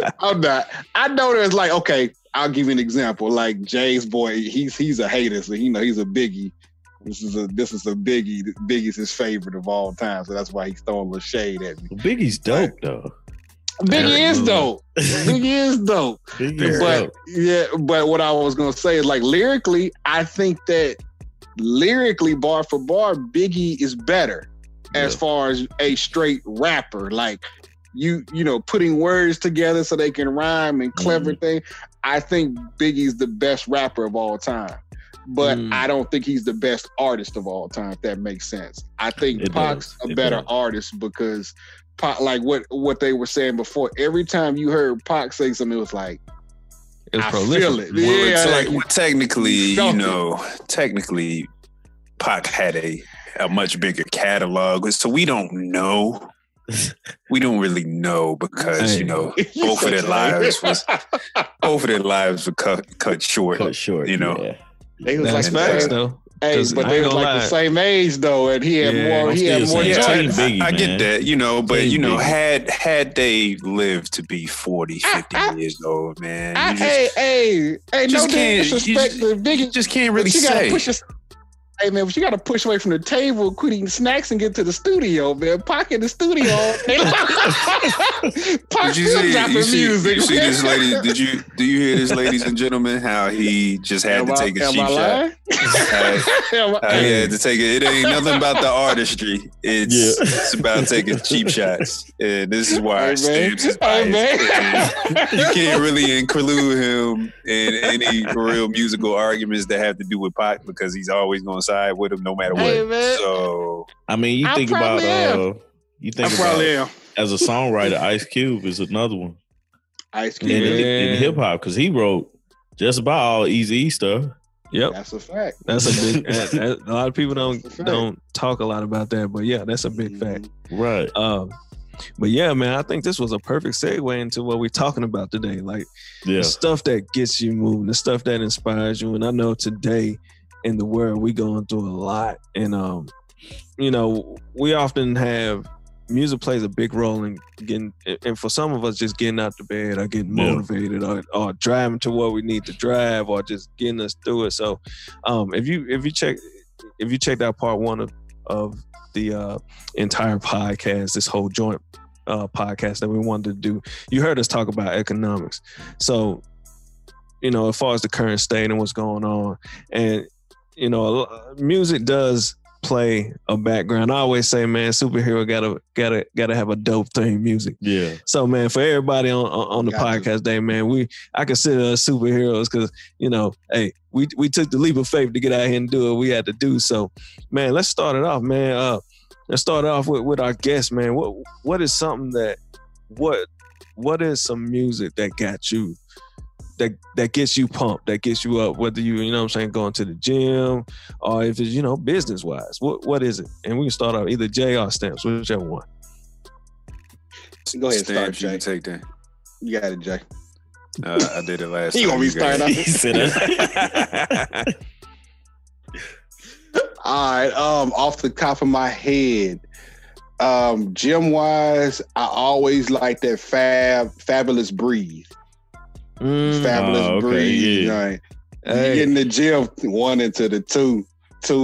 B: I know there's like, okay, I'll give you an example. Like Jay's boy, he's a hater, so you know he's a Biggie. This is a Biggie. Biggie's his favorite of all time, so that's why he's throwing a little shade at me.
D: Biggie's dope though.
B: Biggie is dope. But what I was gonna say is like lyrically, I think that lyrically, bar for bar, Biggie is better. As far as a straight rapper, like you know, putting words together so they can rhyme and clever thing. I think Biggie's the best rapper of all time, but I don't think he's the best artist of all time. If that makes sense. I think Pac's a better artist because Pac, like what they were saying before. Every time you heard Pac say something, it was like, I feel it.
C: Well, technically, Pac had a much bigger catalog, so we don't know. We don't really know because both of their lives were cut short. You know,
B: they was
A: that's
B: like
A: facts though.
B: Hey, but they was like the same age though, and he had more. He had more.
C: I get that, but had they lived to be 40, 50 years old, man,
B: hey, no disrespect to Biggie,
C: just can't really say.
B: Hey man, but you gotta push away from the table, quit eating snacks, and get to the studio, man. Pac in the studio. Pac still dropping music.
C: You see this lady? Do you hear this, ladies and gentlemen? How he just had to take a cheap shot. He had to take it. It ain't nothing about the artistry. It's about taking cheap shots. And this is why Stamps is biased. You can't really include him in any real musical arguments that have to do with Pac because he's always going to side with him no matter what. So
D: I mean, you think about as a songwriter, Ice Cube is another one.
B: Ice Cube
D: in hip hop because he wrote just about all Eazy stuff.
A: Yep,
B: that's a fact.
A: That's a big. A lot of people don't talk a lot about that, but yeah, that's a big fact.
D: Right.
A: But yeah, man, I think this was a perfect segue into what we're talking about today. Like the stuff that gets you moving, the stuff that inspires you. And I know today in the world we going through a lot, and we often have music plays a big role in getting, and for some of us, just getting out the bed or getting motivated or driving to where we need to drive or just getting us through it. So, if you checked out part one of the entire podcast, this whole joint podcast that we wanted to do, you heard us talk about economics. So, as far as the current state and what's going on, and music does play a background. I always say, man, superhero gotta have a dope theme music.
D: Yeah.
A: So, man, for everybody on the podcast day, man, I consider us superheroes because hey, we took the leap of faith to get out here and do what we had to do. So, man, let's start it off, man. Let's start off with our guest, man. What is something what is some music that got you? That gets you pumped, that gets you up, whether you know what I'm saying, going to the gym or if it's, business wise. What is it? And we can start out either Jay or Stamps, whichever one.
B: Go ahead,
C: Stamps,
B: start,
C: you
B: Jay.
C: can take that.
B: You got it, Jay.
C: I did it last time.
B: You gonna be starting off?
D: He said that.
B: All right. Off the top of my head, gym wise, I always like that Fabulous Breathe. Fabulous Breathe.
D: Yeah.
B: Right. Hey. You get in the gym, 1 into the 2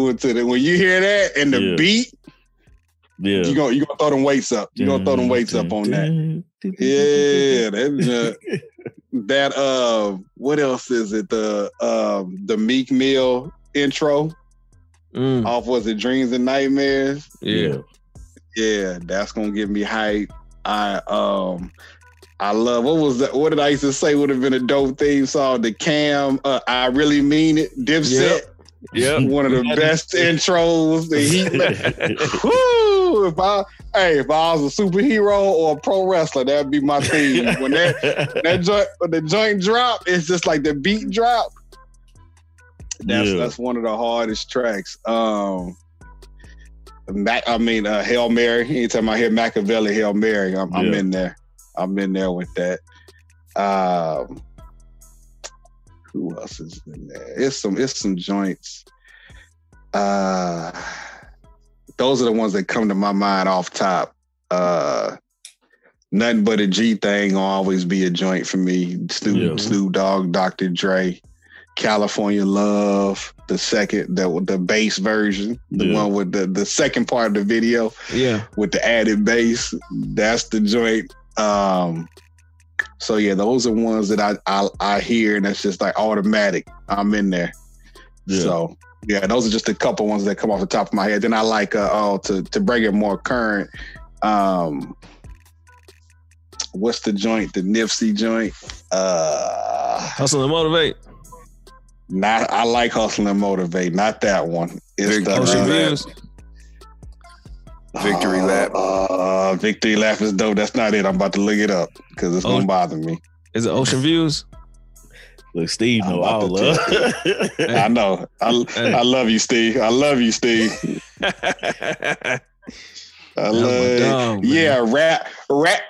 B: into the. When you hear that and the beat, you gonna throw them weights up. You gonna throw them weights up on that. Yeah, that what else is it? The Meek Mill intro. Off was it Dreams and Nightmares?
A: Yeah,
B: that's gonna get me hype. I love, what was that? What did I used to say would have been a dope theme song? The Cam, I Really Mean It, Dipset.
A: Yep.
B: One of the best intros. Woo! If I was a superhero or a pro wrestler, that'd be my theme. When the joint drop, it's just like the beat drop. That's one of the hardest tracks. Hail Mary. Anytime I hear Machiavelli, Hail Mary, I'm in there. I'm in there with that. Who else is in there? It's some joints. Those are the ones that come to my mind off top. Nothing But a G Thing will always be a joint for me. Snoop Dogg, Dr. Dre, California Love, the bass version, the one with the second part of the video, with the added bass. That's the joint. So those are ones that I hear and that's just like automatic. I'm in there. So those are just a couple ones that come off the top of my head. Then I like to bring it more current. What's the joint? The Nipsey joint.
A: Hustle and Motivate.
B: I like Hustle and Motivate. Not that one. It's
A: Ocean Views.
C: Victory Lap.
B: Victory Lap is dope. That's not it. I'm about to look it up because it's gonna bother me.
A: Is it Ocean Views?
D: Look, Steve, I love.
B: I know. I love you, Steve. I love you, Steve.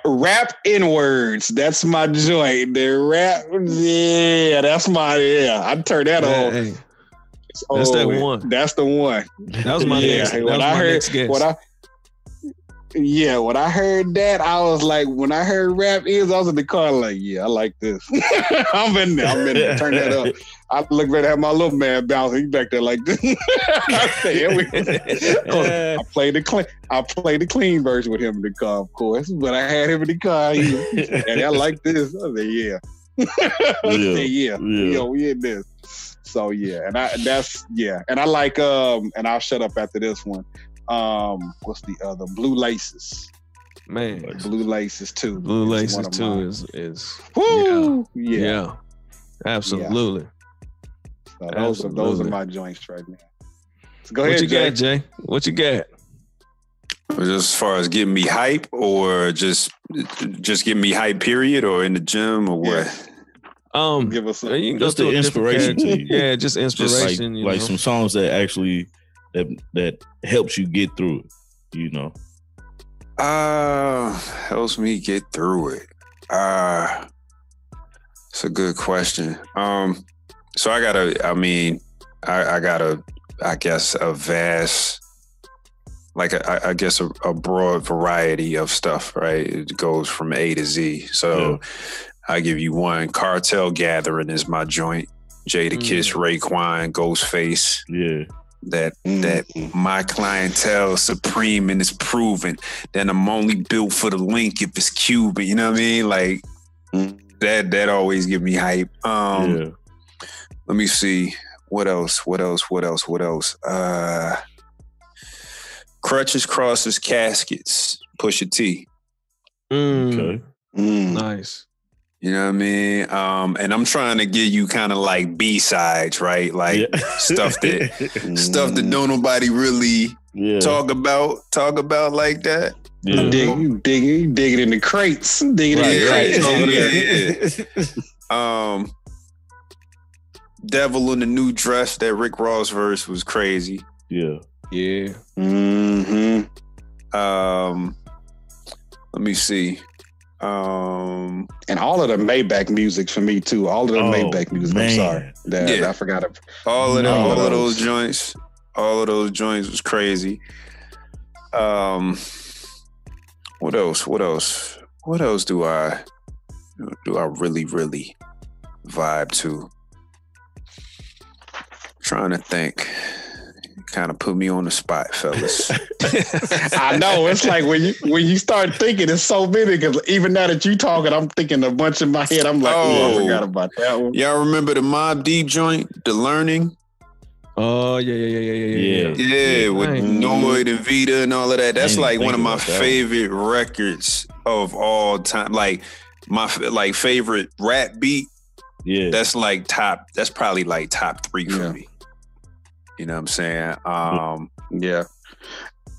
B: Rap N-words. That's my joint. The rap. That's my. I'd turn that on.
A: Hey. That's that one.
B: That's the one.
A: That was my next. When
B: I heard that, I was like, when I heard rap is, I was in the car like, I like this. I'm in there. Turn that up. I look ready to have my little man bouncing. He back there like this. I played the clean version with him in the car, of course. But I had him in the car. And I like this. I said, we in this. So and I like and I'll shut up after this one. What's the other? Blue Laces.
A: Man.
B: Blue Laces too.
A: Blue Laces too is
B: woo!
A: Yeah. Absolutely.
B: So those are my joints right now. So go
A: ahead,
B: Jay.
A: Got, Jay? What you got?
C: Just as far as getting me hype, or just getting me hype, period, or in the gym, or what?
B: Give us
A: you can
D: just the inspiration to you.
A: Yeah, just inspiration.
D: Just like some songs that actually that helps you get through it.
C: Helps me get through it. It's a good question. So I got a vast like I guess a broad variety of stuff, right? It goes from A to Z. So I give you one. Cartel Gathering is my joint. Jada Kiss, Raekwon, Ghostface.
D: Yeah.
C: That my clientele supreme and it's proven. Then I'm only built for the link if it's Cuban. You know what I mean? Like that always give me hype. Let me see. What else? Crutches, Crosses, Caskets, Pusha T.
D: Okay.
A: Nice.
C: You know what I mean? And I'm trying to give you kind of like B-sides, right? Like stuff that don't nobody really talk about like that.
B: Yeah. You dig it in the crates. Dig it in the crates over there.
C: Devil in the New Dress, that Rick Ross verse was crazy.
D: Yeah.
A: Yeah.
B: Mm-hmm.
C: Let me see.
B: And all of the Maybach music for me too. All of the Maybach music.
D: Man.
B: I'm sorry. I forgot it.
C: All of those joints. All of those joints was crazy. What else? What else do I really vibe to? Trying to think. Kind of put me on the spot, fellas.
B: I know. It's like when you start thinking, it's so many. Because even now that you talking, I'm thinking a bunch in my head. I'm like, I forgot about that one.
C: Y'all remember the Mobb Deep joint, The Learning?
A: Oh yeah.
C: With Noid and Vita and all of that. That's like one of my favorite records of all time. Like my favorite rap beat.
D: Yeah,
C: that's like top. That's probably like top 3 for me. You know what I'm saying?
B: Yeah.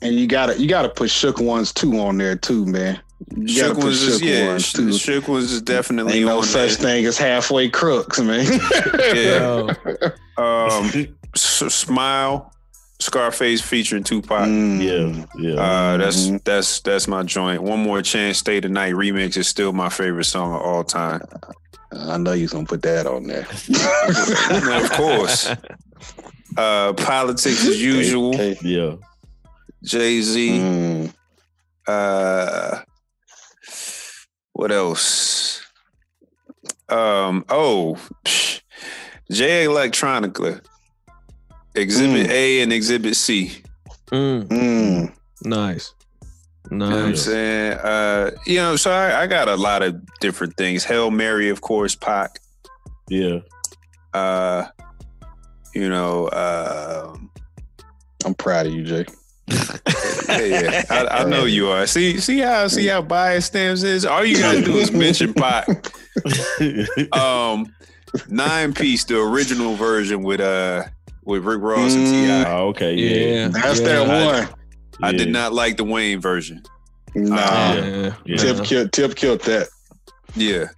B: And you gotta put Shook Ones too on there too, man.
C: Shook Ones is definitely
B: ain't no such thing as halfway crooks, man.
C: Yeah. Smile, Scarface featuring Tupac. That's my joint. One More Chance, Stay the Night remix is still my favorite song of all time.
B: I know you're gonna put that on there.
C: Of course. Politics as Usual.
D: Yeah.
C: Jay-Z. What else? Jay Electronica. Exhibit A and Exhibit C.
A: Nice.
C: You know what I'm saying? So I got a lot of different things. Hail Mary, of course, Pac.
D: Yeah.
B: I'm proud of you, Jay.
C: Yeah. I know you are. See how biased Stamps is? All you gotta do is mention Pac. 9-piece, the original version with Rick Ross and T.I.
D: Oh, okay.
A: Yeah.
B: That's that one.
C: I did not like the Wayne version.
B: Nah. Tip killed that.
C: Yeah.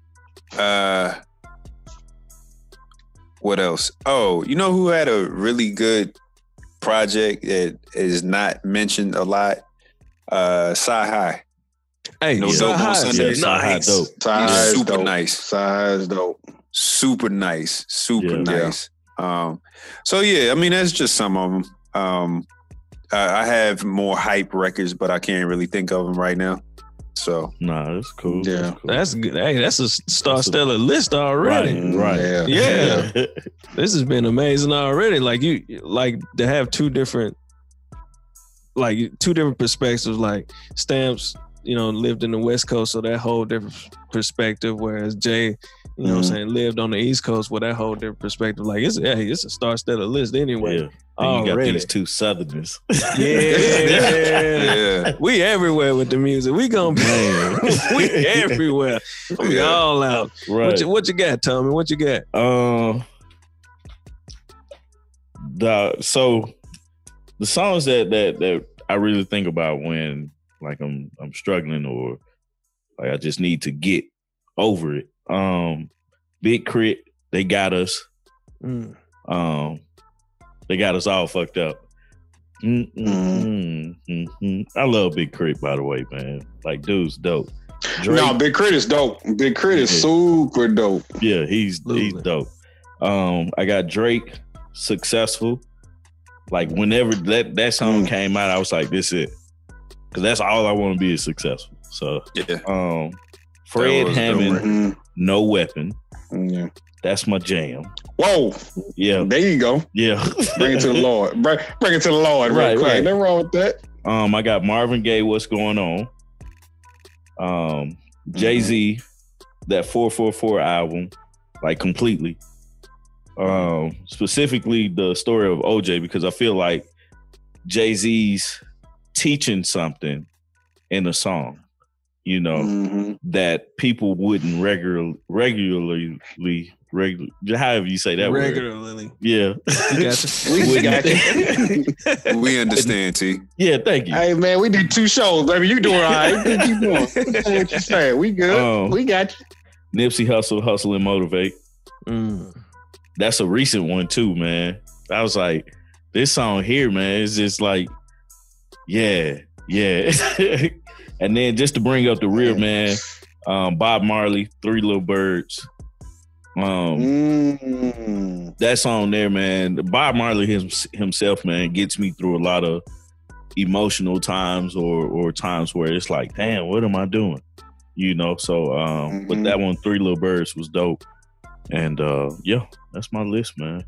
C: What else? Oh, you know who had a really good project that is not mentioned a lot? Sci-Hi.
A: Hey,
C: no dope on Sunday.
D: Sci-Hi dope.
B: Sci-Hi
C: super
B: dope.
C: nice.
B: Sci-Hi is dope.
C: Super nice. Nice. So yeah, I mean that's just some of them. I have more hype records, but I can't really think of them right now. So
D: that's cool.
B: Yeah,
A: that's good. Hey, that's a star-stellar list already.
D: Right.
A: Yeah. This has been amazing already. Like you, like to have two different perspectives. Like Stamps, lived in the West Coast, so that whole different perspective. Whereas Jay, what I'm saying, lived on the East Coast with that whole different perspective. Like it's a star-stellar list anyway.
D: Yeah. And you got these two Southerners.
A: Yeah. We everywhere with the music. We gonna be we everywhere. We all out.
D: Right.
A: What you got, Tommy? What you got?
D: So the songs that I really think about when like I'm struggling or like I just need to get over it. Big Crit, They Got Us. They got us all fucked up. I love Big Crit, by the way, man. Like, dude's dope.
B: Drake, no, Big Crit is dope. Big Crit is super dope.
D: Yeah, he's dope. I got Drake, Successful. Like whenever that song came out, I was like, this it. Cause that's all I want to be is successful. So Fred Hammond, No Weapon. Yeah. That's my jam.
B: Whoa.
D: Yeah.
B: There you go.
D: Yeah.
B: Bring it to the Lord. Bring it to the Lord. Right. Nothing wrong with that.
D: I got Marvin Gaye, What's Going On. Jay-Z, that 444 album, like completely. Specifically the story of OJ, because I feel like Jay-Z's teaching something in a song, you know, that people wouldn't regularly, however you say that
A: regularly.
D: Word. Yeah.
B: We got you.
C: We understand, T.
D: Yeah, thank you.
B: Hey, man, we did 2 shows, baby. You doing all right. Keep going. What you saying? We good. We got you.
D: Nipsey Hussle, Hustle and Motivate. That's a recent one too, man. I was like, this song here, man, is just like, yeah. And then just to bring up the rear, man, Bob Marley, Three Little Birds. That song there, man, Bob Marley himself, man, gets me through a lot of emotional times or times where it's like, damn, what am I doing? You know, so but that one, Three Little Birds, was dope. And yeah, that's my list, man.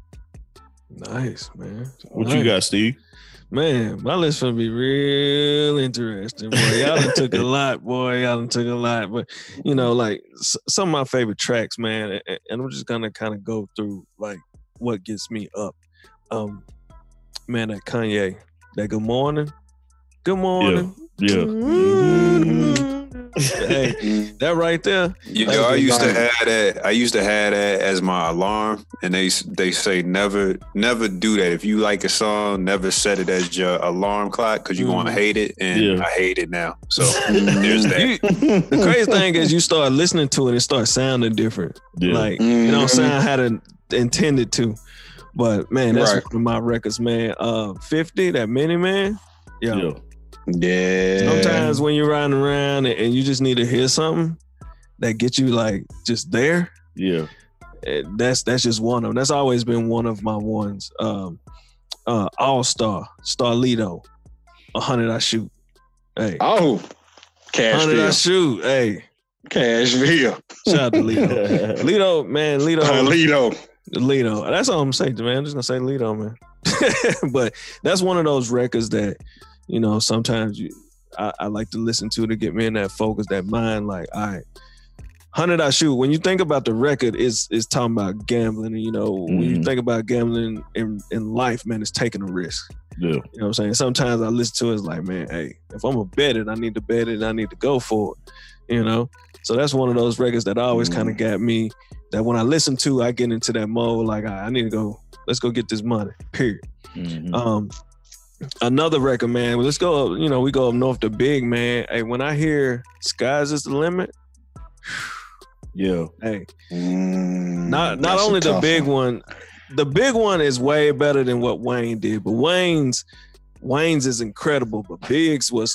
A: Nice, man.
D: What you got, Steve?
A: Man, my list gonna be real interesting, boy. Y'all done took a lot, boy. Y'all done took a lot, but you know, like some of my favorite tracks, man. And I'm just gonna kind of go through like what gets me up. Man, that Kanye, that Good Morning.
D: Yeah.
A: Hey, that right there.
C: I used to have that as my alarm, and they say never do that. If you like a song, never set it as your alarm clock because you're gonna hate it, and I hate it now. So there's that.
A: The crazy thing is you start listening to it, it starts sounding different. Yeah. Like it don't sound how it intended to. But man, that's one of my records, man. 50, that Mini Man. Yeah. Sometimes when you're riding around and you just need to hear something that gets you like just there.
D: Yeah.
A: That's just one of them. That's always been one of my ones. All-Star, Starlito, 100 I Shoot. Hey.
B: Oh, Cashville.
A: 100 I Shoot. Hey.
B: Cashville.
A: Shout out to Lito. Lito, man. Lito. That's all I'm saying, man. I'm just gonna say Lito, man. But that's one of those records that, you know, sometimes I like to listen to get me in that focus, that mind. Like, all right, 100 I Shoot. When you think about the record, it's talking about gambling. And, you know, when you think about gambling in life, man, it's taking a risk.
D: Yeah.
A: You know what I'm saying? Sometimes I listen to it, it's like, man, hey, if I'm going to bet it, I need to bet it. I need to go for it, you know? So that's one of those records that always kind of got me, that when I listen to, I get into that mode, like, I need to go, let's go get this money, period. Another record, man. Let's go. You know, we go up north to Big, man. Hey, when I hear "Sky's is the Limit,"
D: yeah.
A: Hey, not only the big one. The big one is way better than what Wayne did, but Wayne's is incredible. But Big's was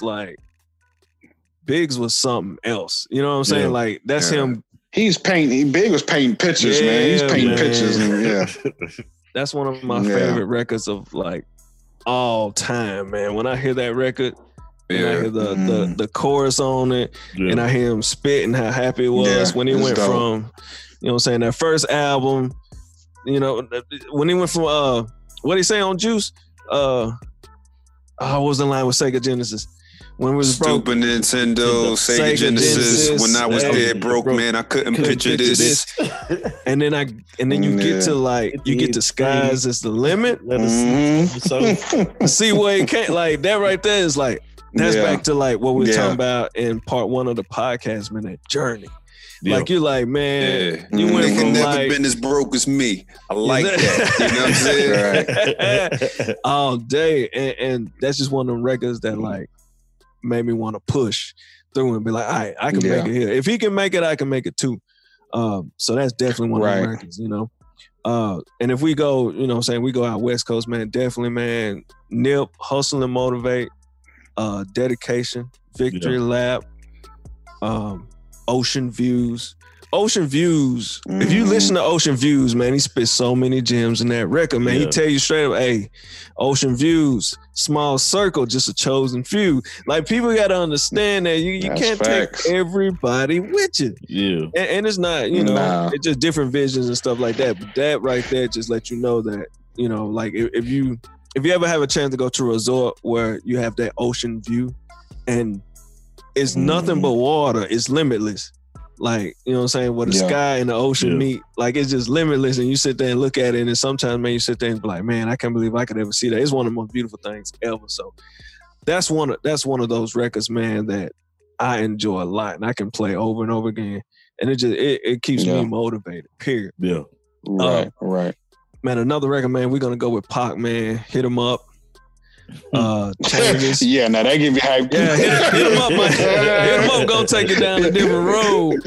A: something else. You know what I'm saying?
D: Yeah.
A: Like that's him.
B: He's painting. Big was painting pictures, man. He's painting pictures, and
A: that's one of my favorite records of like all time, man. When I hear that record, and I hear the chorus on it, and I hear him spitting how happy it was when he went from, you know what I'm saying, that first album, you know, when he went from what he say on Juice? I was in line with Sega Genesis. When we was
C: Stupid
A: broke,
C: Nintendo, Sega Genesis. When I was dead broke, man, I couldn't picture this.
A: And then you get to like get to Skies is the Limit. See where it can't, like that right there is like that's back to like what we were talking about in part 1 of the podcast, man. That journey. Yeah. Like you're like, man, you went from
C: never
A: like
C: been as broke as me. I like that. You know what I'm saying?
A: Right. All day, and that's just one of them records that like made me want to push through and be like, all right, I can make it here. If he can make it, I can make it too. So that's definitely one of the records, you know. And if we go, you know what I'm saying, we go out West Coast, man, definitely, man, Nip, Hustle and Motivate, Dedication, Victory Lap, Ocean Views. Ocean Views. If you listen to Ocean Views, man, he spits so many gems in that record, man. He tell you straight up, hey, Ocean Views, small circle, just a chosen few. Like, people got to understand that you can't take everybody with you.
D: Yeah.
A: And it's not, you know, it's just different visions and stuff like that. But that right there just let you know that, you know, like if you ever have a chance to go to a resort where you have that ocean view and it's nothing but water, it's limitless. Like, you know what I'm saying? Where the sky and the ocean meet, like, it's just limitless. And you sit there and look at it, and sometimes, man, you sit there and be like, man, I can't believe I could ever see that. It's one of the most beautiful things ever. So that's one of those records, man, that I enjoy a lot, and I can play over and over again. And it keeps me motivated, period.
D: Yeah.
B: Right.
A: Man, another record, man, we're going to go with Pac, man. Hit 'em Up. Changes.
B: Yeah, now that give you hype.
A: Yeah, hit 'em up, man. Hit 'em up, gonna take it down a different road.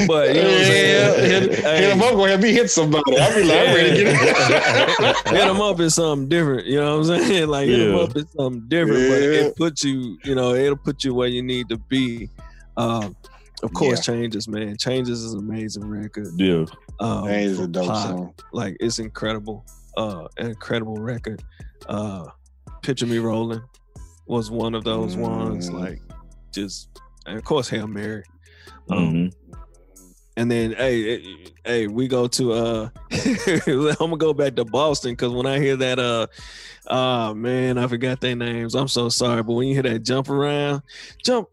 A: But you know what I'm saying?
B: Hit 'em up, gonna have me hit somebody. I be like, I'm ready to get it.
A: Hit 'em up is something different. You know what I'm saying? Like, hit 'em up is something different, but it puts you, you know, it'll put you where you need to be. Of course, Changes, man. Changes is an amazing record.
D: Yeah.
B: Changes is a dope song.
A: Like, it's incredible. An incredible record. Picture Me Rolling was one of those ones, like, just, and of course, Hail Mary. And then, hey, we go to, I'm gonna go back to Boston, because when I hear that, man, I forgot their names. I'm so sorry, but when you hear that jump around, jump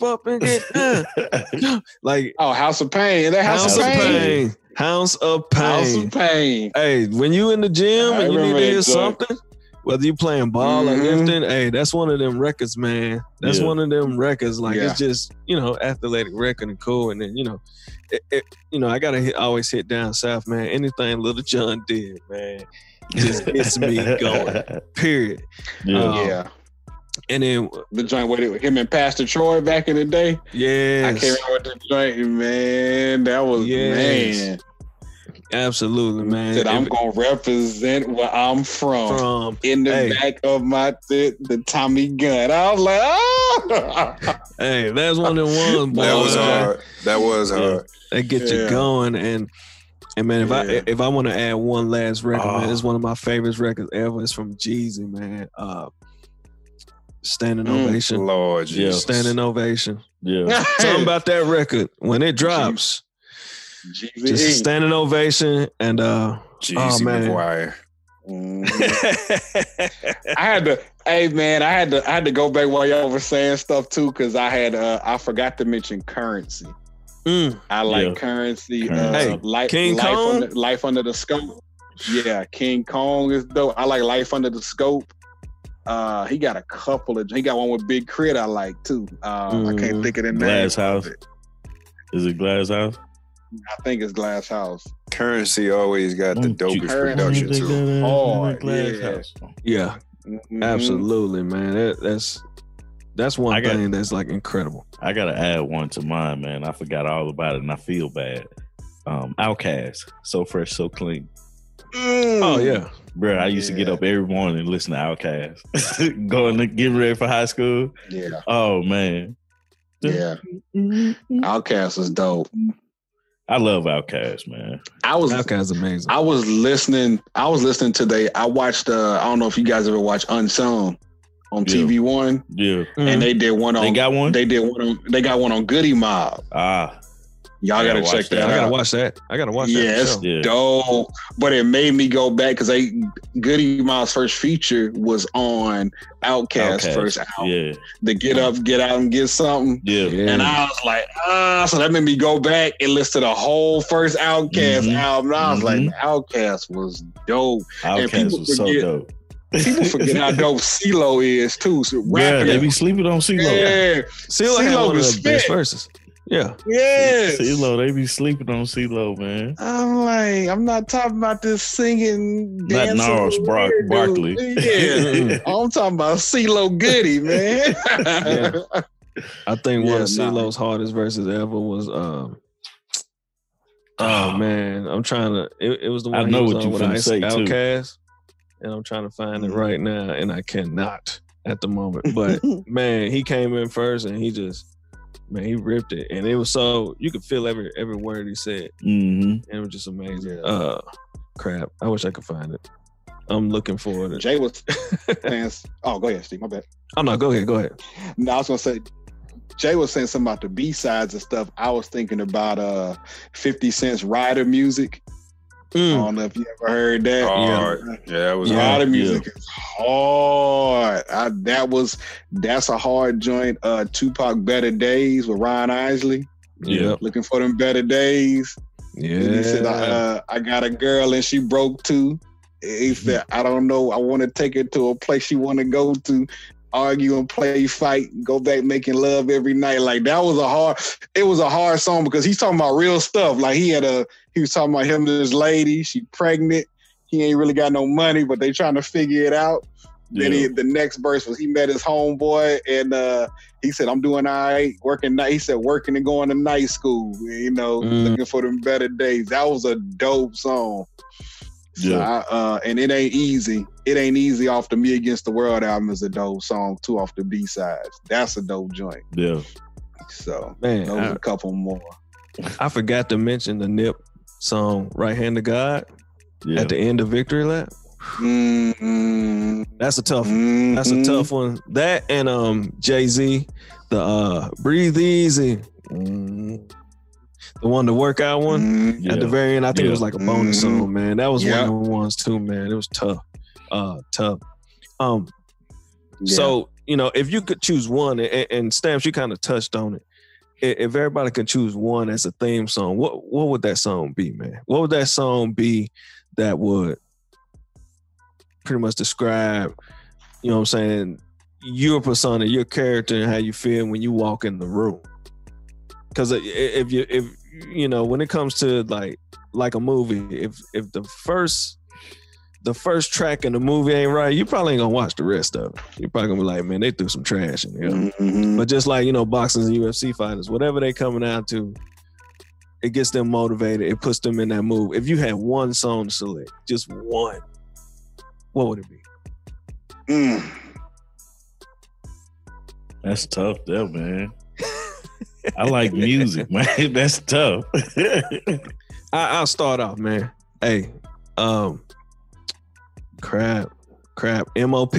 A: up and get down. Like,
B: House of Pain. That House of Pain.
A: House of Pain.
B: House of Pain.
A: Hey, when you in the gym and you need to hear something, whether you playing ball or lifting, hey, that's one of them records, man. That's one of them records. Like, it's just, you know, athletic record and cool. And then, you know, I gotta always hit down south, man. Anything Little John did, man, just gets me going. Period. And then
B: the joint with him and Pastor Troy back in the day.
A: Yeah,
B: I can't remember the joint, man. That was man.
A: Absolutely, man.
B: Said I'm gonna represent where I'm from. In the back of the Tommy gun. I was like, oh.
A: Hey, that's one of them ones, boy.
C: That was hard.
A: They get you going, and man, if I want to add one last record, man, it's one of my favorite records ever. It's from Jeezy, man. Standing Ovation.
C: Lord Jesus.
A: Standing Ovation.
D: Yeah.
A: Something about that record when it drops. Just Standing Ovation and
C: Jeezy McGuire.
B: I had to go back while y'all were saying stuff too, because I forgot to mention Currency. I like Currency.
A: King Kong?
B: Life Under the Scope. Yeah, King Kong is dope. I like Life Under the Scope. He got he got one with Big Crit I like too. I can't think of the name.
D: Glass House. Is it Glass House?
B: I think it's Glass House.
C: Currency always got the dopest production too.
A: Yeah, absolutely, man. That's one thing that's like incredible.
D: I gotta add one to mine, man. I forgot all about it, and I feel bad. Outkast, So Fresh, So Clean.
A: Oh yeah,
D: bro. I used to get up every morning and listen to Outkast, going to get ready for high school.
B: Yeah.
D: Oh man.
B: Yeah. Outkast is dope.
D: I love Outkast, man.
A: Outkast is amazing.
B: I was listening today. I watched I don't know if you guys ever watched Unsung on TV One.
D: Yeah.
B: And they did one on
D: They got one?
B: They got one on Goody Mob. Y'all gotta check that out.
A: I gotta watch that.
B: Yeah, it's dope. But it made me go back because Goody Mob's first feature was on Outkast's first album.
D: Yeah.
B: The Get Up, Get Out, and Get Something.
D: Yeah.
B: And I was like, so that made me go back and listen to the whole first Outkast album. And I was like, Outkast was dope.
D: Outkast was so dope.
B: People forget how dope CeeLo is too. So
D: yeah, they be sleeping on CeeLo.
B: Yeah.
A: CeeLo had one of the best verses. Yeah.
B: Yes.
D: CeeLo, they be sleeping on CeeLo, man.
B: I'm like, I'm not talking about this singing,
D: not Gnarls Barkley.
B: Yeah. I'm talking about CeeLo Goody, man.
A: I think one of CeeLo's hardest verses ever was man, I'm trying to it was the one
D: I know
A: he was
D: what
A: on
D: you
A: with
D: finna say
A: Outkast, and I'm trying to find it right now, and I cannot at the moment. But man, he came in first and he just Man, he ripped it, and it was so you could feel every word he said.
D: Mm-hmm.
A: It was just amazing. Crap. I wish I could find it. I'm looking forward to it.
B: Jay was saying, oh, go ahead, Steve. My bad.
A: Oh no, go ahead.
B: No, I was gonna say Jay was saying something about the B-sides and stuff. I was thinking about 50 Cent's Rider music. I don't know if you ever heard that.
C: Hard. Yeah, that was
B: Rider
C: hard.
B: music is hard. That's a hard joint. Tupac Better Days with Ron Isley.
A: Yeah.
B: Looking for them better days.
A: Yeah.
B: And he said, I got a girl and she broke too. He said, I don't know. I want to take her to a place she want to go to, argue and play, fight, go back making love every night. Like it was a hard song because he's talking about real stuff. Like he was talking about him and this lady, she pregnant. He ain't really got no money, but they trying to figure it out.
D: Yeah.
B: Then the next verse was he met his homeboy and he said, I'm doing all right, working night. He said, working and going to night school, looking for them better days. That was a dope song.
D: Yeah.
B: So and it ain't easy. It ain't easy off the Me Against the World album is a dope song too off the B-sides. That's a dope joint.
D: Yeah.
B: So
A: Man,
B: those a couple more.
A: I forgot to mention the Nip song "Right Hand to God" at the end of Victory Lap.
B: Mm-hmm.
A: That's a tough one. That's a tough one. That and Jay-Z, the Breathe Easy. The one, the workout one at the very end. I think it was like a bonus song, man. That was one of the ones too, man. It was tough. Tough. So, if you could choose one, and Stamps, you kind of touched on it. If everybody could choose one as a theme song, what would that song be, man? What would that song be that would pretty much describe, you know what I'm saying, your persona, your character, and how you feel when you walk in the room? Because if when it comes to like a movie, if the first track in the movie ain't right, you probably ain't gonna watch the rest of it. You're probably gonna be like, man, they threw some trash in here.
B: Mm-hmm.
A: But just like, boxers and UFC fighters, whatever they coming out to, it gets them motivated. It puts them in that mood. If you had one song to select, just one, what would it be?
D: That's tough there, man. I like music, man. That's tough.
A: I'll start off, man. Hey, crap, MOP.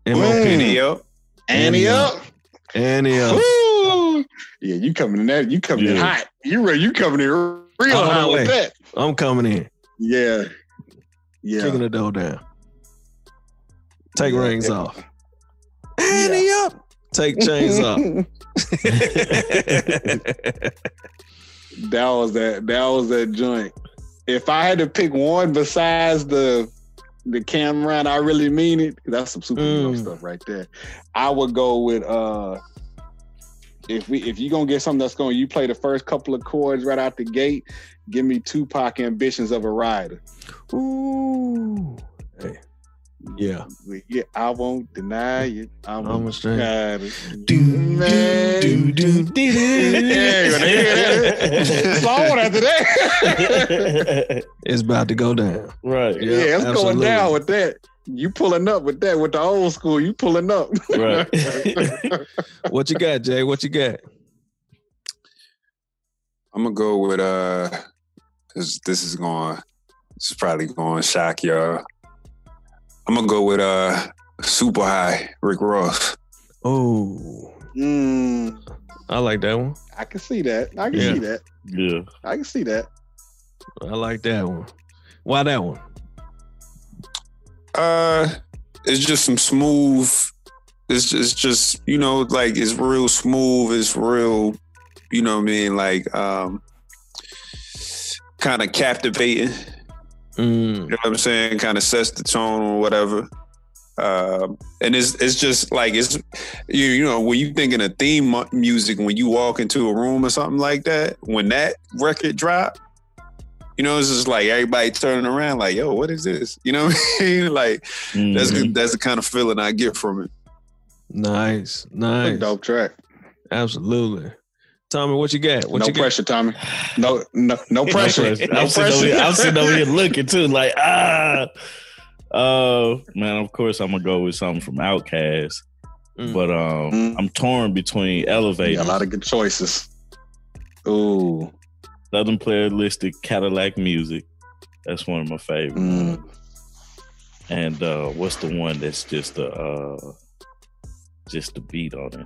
B: Annie up. Woo! Yeah, you coming in there. You coming in hot. You coming in real hot with that.
A: I'm coming in.
B: Yeah.
A: Kicking the door down. Take rings off. Annie up. Take chains off.
B: That was that joint. If I had to pick one besides the Cameron, I really mean it. That's some superhero stuff right there. I would go with if you gonna get something that's going, you play the first couple of chords right out the gate. Give me Tupac, Ambitions of a Rider.
A: Ooh. Hey. Yeah,
B: I won't deny it. I'm a
A: stranger.
B: Song after that.
A: It's about to go down.
D: Right.
B: Yeah, it's going down with that. You pulling up with that, with the old school. You pulling up.
D: Right.
A: What you got, Jay? What you got?
C: I'm gonna go with this is probably going to shock y'all. I'm gonna go with Super High, Rick Ross.
A: Oh, I like that one.
B: I can see that. I can see that.
D: Yeah,
B: I can see that.
A: I like that one. Why that one?
C: It's just some smooth. It's just like it's real smooth. It's real, you know what I mean? Like kind of captivating. You know what I'm saying? Kind of sets the tone or whatever. And it's just like, it's, when you thinking of theme music, when you walk into a room or something like that, when that record drop, it's just like everybody turning around like, yo, what is this? You know what I mean? Like, that's the kind of feeling I get from it.
A: Nice.
B: Dope track.
A: Absolutely. Tommy, what you got?
B: No pressure, Tommy. No pressure.
D: I'm sitting over here looking too, like, man, of course I'm gonna go with something from Outkast. But I'm torn between Elevate.
B: Yeah, a lot of good choices. Ooh.
D: Southern Playalistic Cadillac Music. That's one of my favorites. And what's the one that's just the beat on it?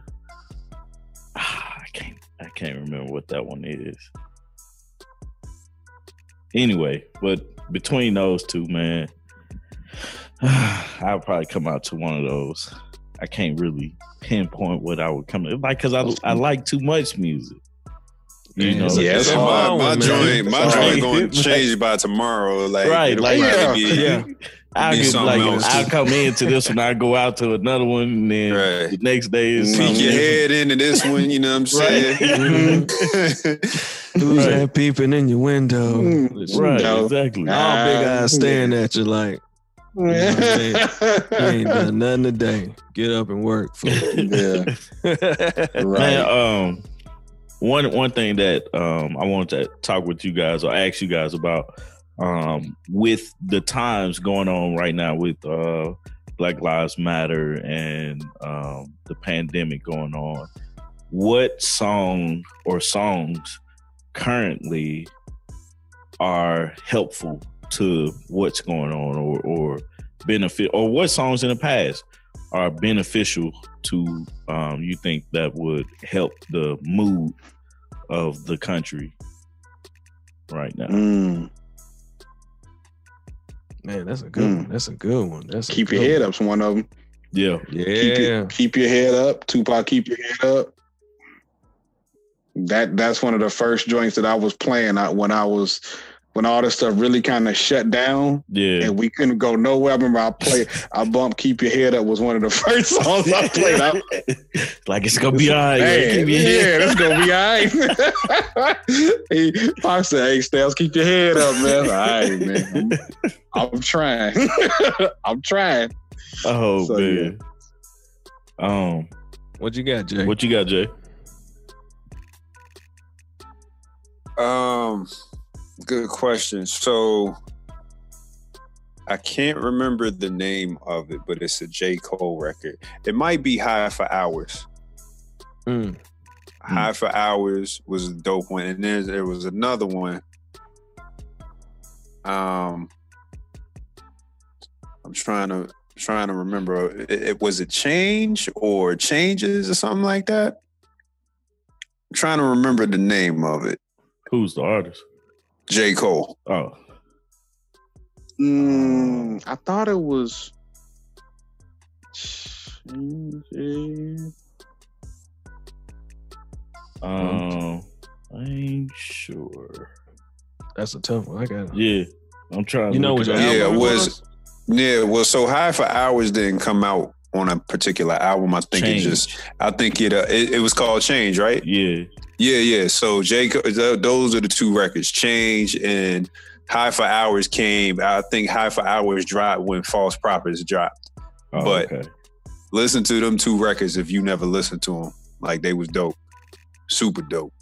D: I can't remember what that one is. Anyway, but between those two, man, I'll probably come out to one of those. I can't really pinpoint what I would come to, like, because I like too much music. You know,
B: it's hard.
C: My joint going to change by tomorrow. Like,
D: right? Like,
C: yeah.
D: I'll come into this one, I go out to another one, and then the next day is
C: peek your head into this one. You know what I'm saying?
A: Who's that peeping in your window?
D: Right, exactly.
A: All big eyes staring at you like, you ain't done nothing today. Get up and work.
D: Man, one thing that I wanted to talk with you guys or ask you guys about, with the times going on right now with Black Lives Matter and the pandemic going on, what song or songs currently are helpful to what's going on or benefit, or what songs in the past are beneficial to you think that would help the mood of the country right now?
A: Man, that's a good one. That's a good one.
B: Keep Your Head Up's one of them.
D: Yeah.
B: Keep Your Head Up. Tupac, Keep Your Head Up. That's one of the first joints that I was playing when all this stuff really kind of shut down.
D: Yeah.
B: And we couldn't go nowhere. I remember I bumped Keep Your Head Up was one of the first songs I played.
D: Like, it's gonna be all right.
B: That's gonna be all right. Pop said, "Hey, Styles, keep your head up, man." All right, man. I'm trying. I'm trying.
D: Oh, so, man. Yeah.
A: What you got, Jay?
C: Good question. So I can't remember the name of it, but it's a J. Cole record. It might be High for Hours. High for Hours was a dope one. And then there was another one. I'm trying to remember. It was a Change or Changes or something like that. I'm trying to remember the name of it.
D: Who's the artist?
C: J. Cole.
D: Oh.
B: I thought it was.
D: I ain't sure.
A: That's a tough one. I got it.
D: Yeah. I'm trying.
A: You know what?
C: Well, so High for Hours didn't come out on a particular album. I think it was called Change, right?
D: Yeah.
C: Yeah. So those are the two records, Change and High for Hours came. I think High for Hours dropped when False Prophets dropped. But listen to them two records if you never listened to them. Like, they was dope. Super dope.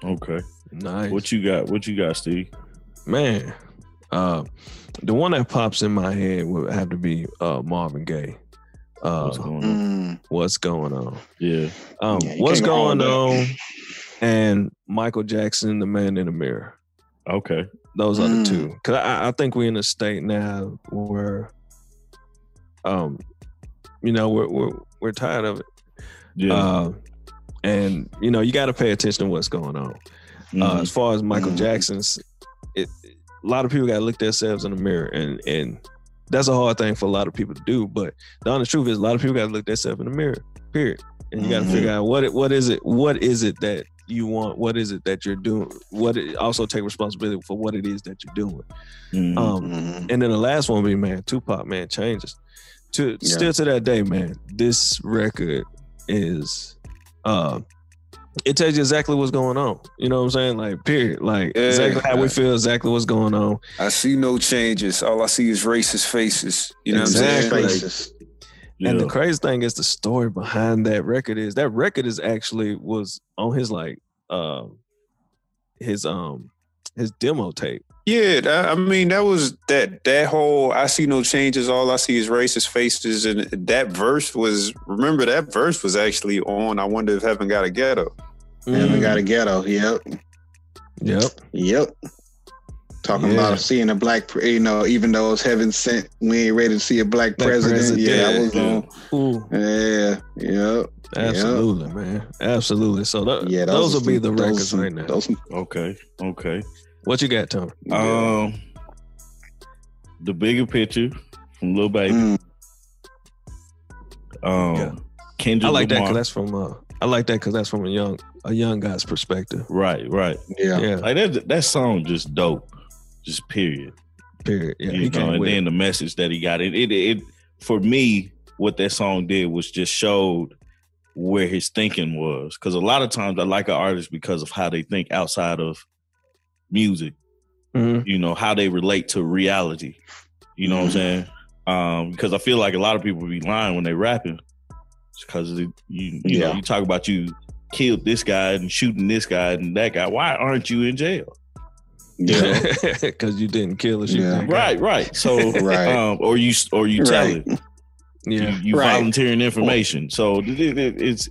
D: Okay.
A: Nice.
D: What you got, Steve?
A: Man, the one that pops in my head would have to be Marvin Gaye.
D: What's going on?
A: What's going on?
D: Yeah.
A: What's going on? And Michael Jackson, The Man in the Mirror.
D: Okay.
A: Those are the two. Because I think we're in a state now where, we're tired of it.
D: Yeah.
A: And, you got to pay attention to what's going on. As far as Michael Jackson's, a lot of people got to look themselves in the mirror, and that's a hard thing for a lot of people to do. But the honest truth is, a lot of people got to look themselves in the mirror. Period. And you got to figure out what is it that you want, what is it that you're doing, also take responsibility for what it is that you're doing. And then the last one would be, man, Tupac, man, Changes. Still to that day, man, this record is it tells you exactly what's going on. You know what I'm saying? Like, period. Like, exactly how we feel, exactly what's going on.
C: I see no changes. All I see is racist faces. You know what I'm saying?
B: Faces.
A: And the crazy thing is, the story behind that record is actually was on his his demo tape.
C: Yeah, I mean, that was that whole "I see no changes, all I see is racist faces," and that verse was actually on "I Wonder If Heaven Got a Ghetto."
B: Heaven Got a Ghetto. Yep. Talking about seeing a black, even though it's heaven sent, we ain't ready to see a black president. Yeah, that was on. Yeah.
A: Absolutely, man. Absolutely. So those will be the records right now.
D: Okay.
A: What you got, Tony?
D: The Bigger Picture from Lil Baby. Kendrick
A: I like that
D: Lamar.
A: because that's from a young guy's perspective.
D: Right.
B: Yeah.
D: Like that song just dope. Just period.
A: Yeah.
D: And then the message that he got. It for me, what that song did was just showed where his thinking was. Because a lot of times I like an artist because of how they think outside of music.
A: Mm-hmm.
D: How they relate to reality. You know what I'm saying? Because I feel like a lot of people be lying when they rapping. Because you talk about you killed this guy and shooting this guy and that guy. Why aren't you in jail?
A: Because you didn't kill or shoot that guy.
D: Right. So, or you tell it.
A: Yeah,
D: you volunteering information. So it's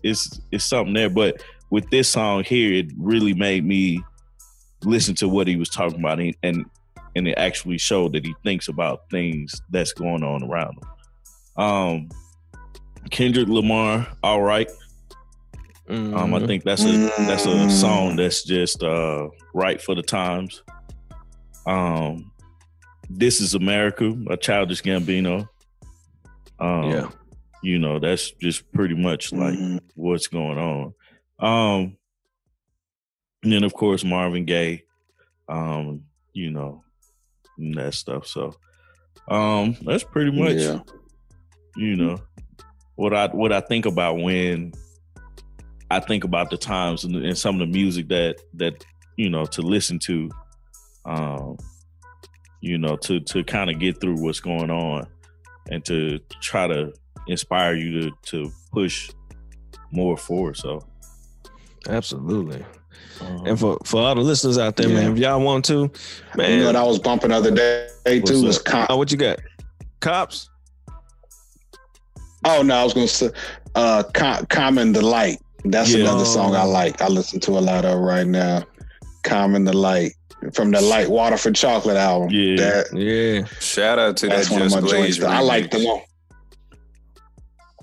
D: something there. But with this song here, it really made me listen to what he was talking about, and it actually showed that he thinks about things that's going on around him. Kendrick Lamar, All Right. I think that's a song that's just right for the times. This Is America, a Childish Gambino. That's just pretty much like what's going on. And then of course Marvin Gaye, and that stuff. So that's pretty much what I think about when I think about the times and some of the music that to listen to, to kind of get through what's going on and to try to inspire you to push more forward. So
A: absolutely. And for all the listeners out there, man, if y'all want to, man.
B: You know what I was bumping the other day too was
A: Cops. What you got? Cops?
B: Oh no, I was gonna say Common the Light. That's another song I like. I listen to a lot of right now. Common the Light. From the Light Water for Chocolate album.
C: Shout out to
B: that's
C: that
B: one of my
C: Just
B: joints.
C: Glaze.
B: I like the one.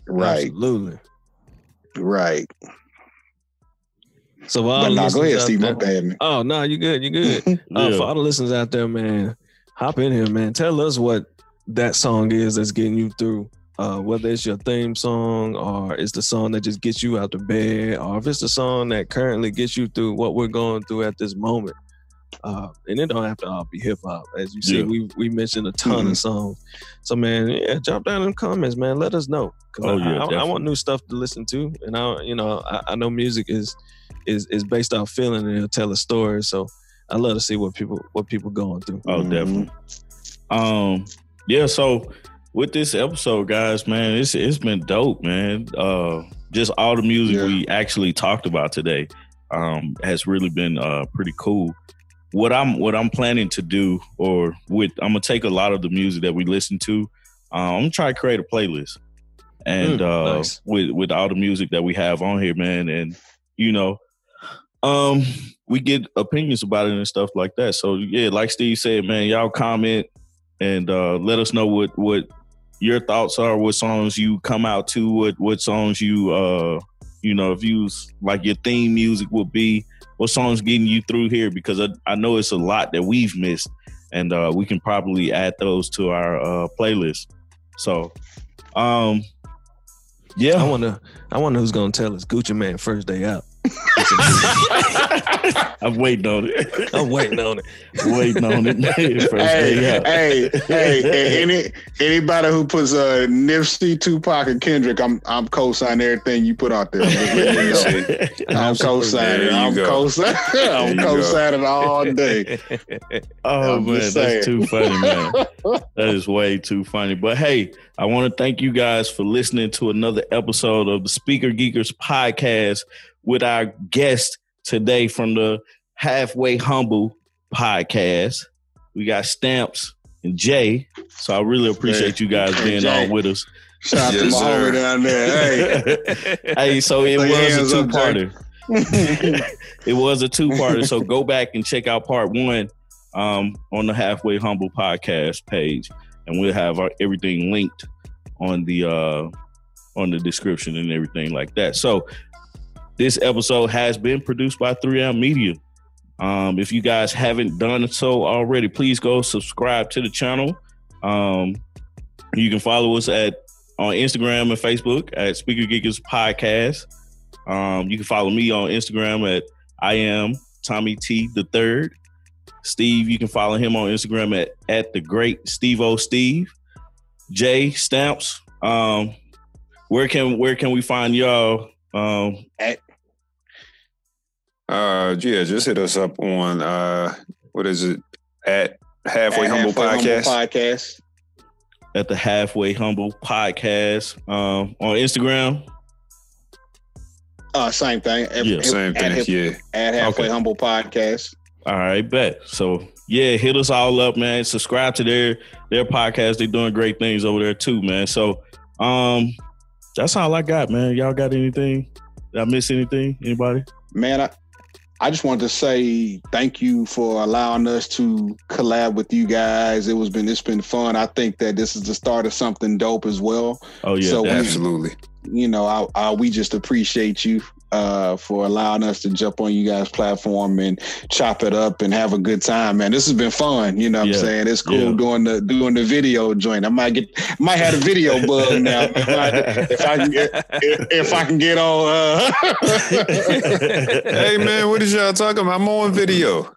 B: Right.
A: Absolutely.
B: Right.
A: So for all
B: go ahead, Steve. My bad.
A: Oh no, you good. For all the listeners out there, man, hop in here, man. Tell us what that song is that's getting you through. Whether it's your theme song or it's the song that just gets you out of bed, or if it's the song that currently gets you through what we're going through at this moment. And it don't have to all be hip hop. As you see, we mentioned a ton of songs. So man, drop down in the comments, man. Let us know. I want new stuff to listen to, and I know music is based off feeling and it'll tell a story. So I love to see what people going through.
D: Oh, definitely. So with this episode, guys, man, it's been dope, man. Just all the music we actually talked about today has really been pretty cool. What I'm planning to do, I'm gonna take a lot of the music that we listen to. I'm gonna try to create a playlist, and nice. with all the music that we have on here, man, and we get opinions about it and stuff like that. So yeah, like Steve said, man, y'all comment and let us know what your thoughts are, what songs you come out to, what songs you if you like your theme music would be, what songs getting you through here, because I know it's a lot that we've missed, and we can probably add those to our playlist. So I
A: wonder who's gonna tell us Gucci Man first day out.
D: I'm waiting on it.
B: Hey, anybody who puts Nipsey, Tupac, and Kendrick, I'm co-signing everything you put out there. I'm co-signing. I'm co-signing all day.
D: Oh man, that's too funny, man. That is way too funny. But hey, I want to thank you guys for listening to another episode of the Speaker Geekers podcast with our guest today from the Haflway Humble podcast. We got Stamps and Jay. So I really appreciate you guys being on with us.
B: Shout out to my homie down there.
D: Hey, so it was a two-parter. It was a two-parter. So go back and check out part 1 on the Haflway Humble podcast page, and we'll have everything linked on the description and everything like that. So this episode has been produced by 3M Media. If you guys haven't done so already, please go subscribe to the channel. You can follow us on Instagram and Facebook at Speaker Geekers Podcast. You can follow me on Instagram at I am Tommy T the Third. Steve, you can follow him on Instagram at the Great Steve O Steve. Jay Stamps, where can we find y'all?
C: Just hit us up on what is it? At Haflway Humble Podcast.
D: At the Haflway Humble Podcast. On Instagram.
B: Same thing.
C: Same thing.
B: At Haflway Humble Podcast.
D: All right, bet. So yeah, hit us all up, man. Subscribe to their podcast. They're doing great things over there too, man. So that's all I got, man. Y'all got anything? Did I miss anything? Anybody?
B: Man, I just wanted to say thank you for allowing us to collab with you guys. It's been fun. I think that this is the start of something dope as well.
D: Oh yeah,
B: so
C: absolutely.
B: We just appreciate you for allowing us to jump on you guys' platform and chop it up and have a good time, man. This has been fun. You know what I'm saying? It's cool doing the video joint. I might have a video bug now. If I can get on.
C: Hey man, what is y'all talking about? I'm on video.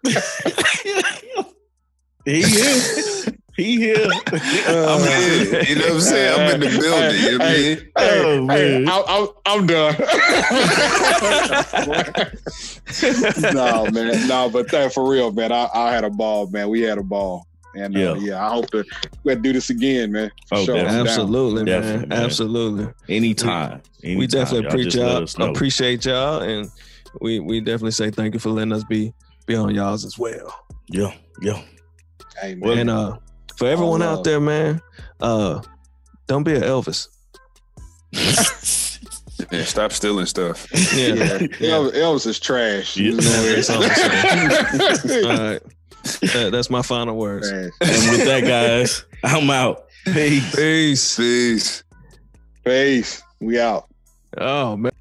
D: He is. He here.
C: I'm here. You know what I'm saying? I'm in the building. You know what I mean?
B: I'm done. No, but for real, man. I had a ball, man. We had a ball. And I hope we'll do this again, man.
D: Sure.
A: Absolutely, man.
D: Definitely, man.
A: Absolutely.
D: Anytime.
A: We definitely appreciate y'all, and we definitely say thank you for letting us be on y'all's as well.
D: Yeah.
B: Hey, man.
A: And for everyone out there, man, don't be an Elvis.
C: Yeah, stop stealing stuff.
A: Yeah.
B: Elvis is trash.
A: All right. That's my final words.
D: And with that, guys, I'm out.
A: Peace.
B: Peace. We out.
A: Oh, man.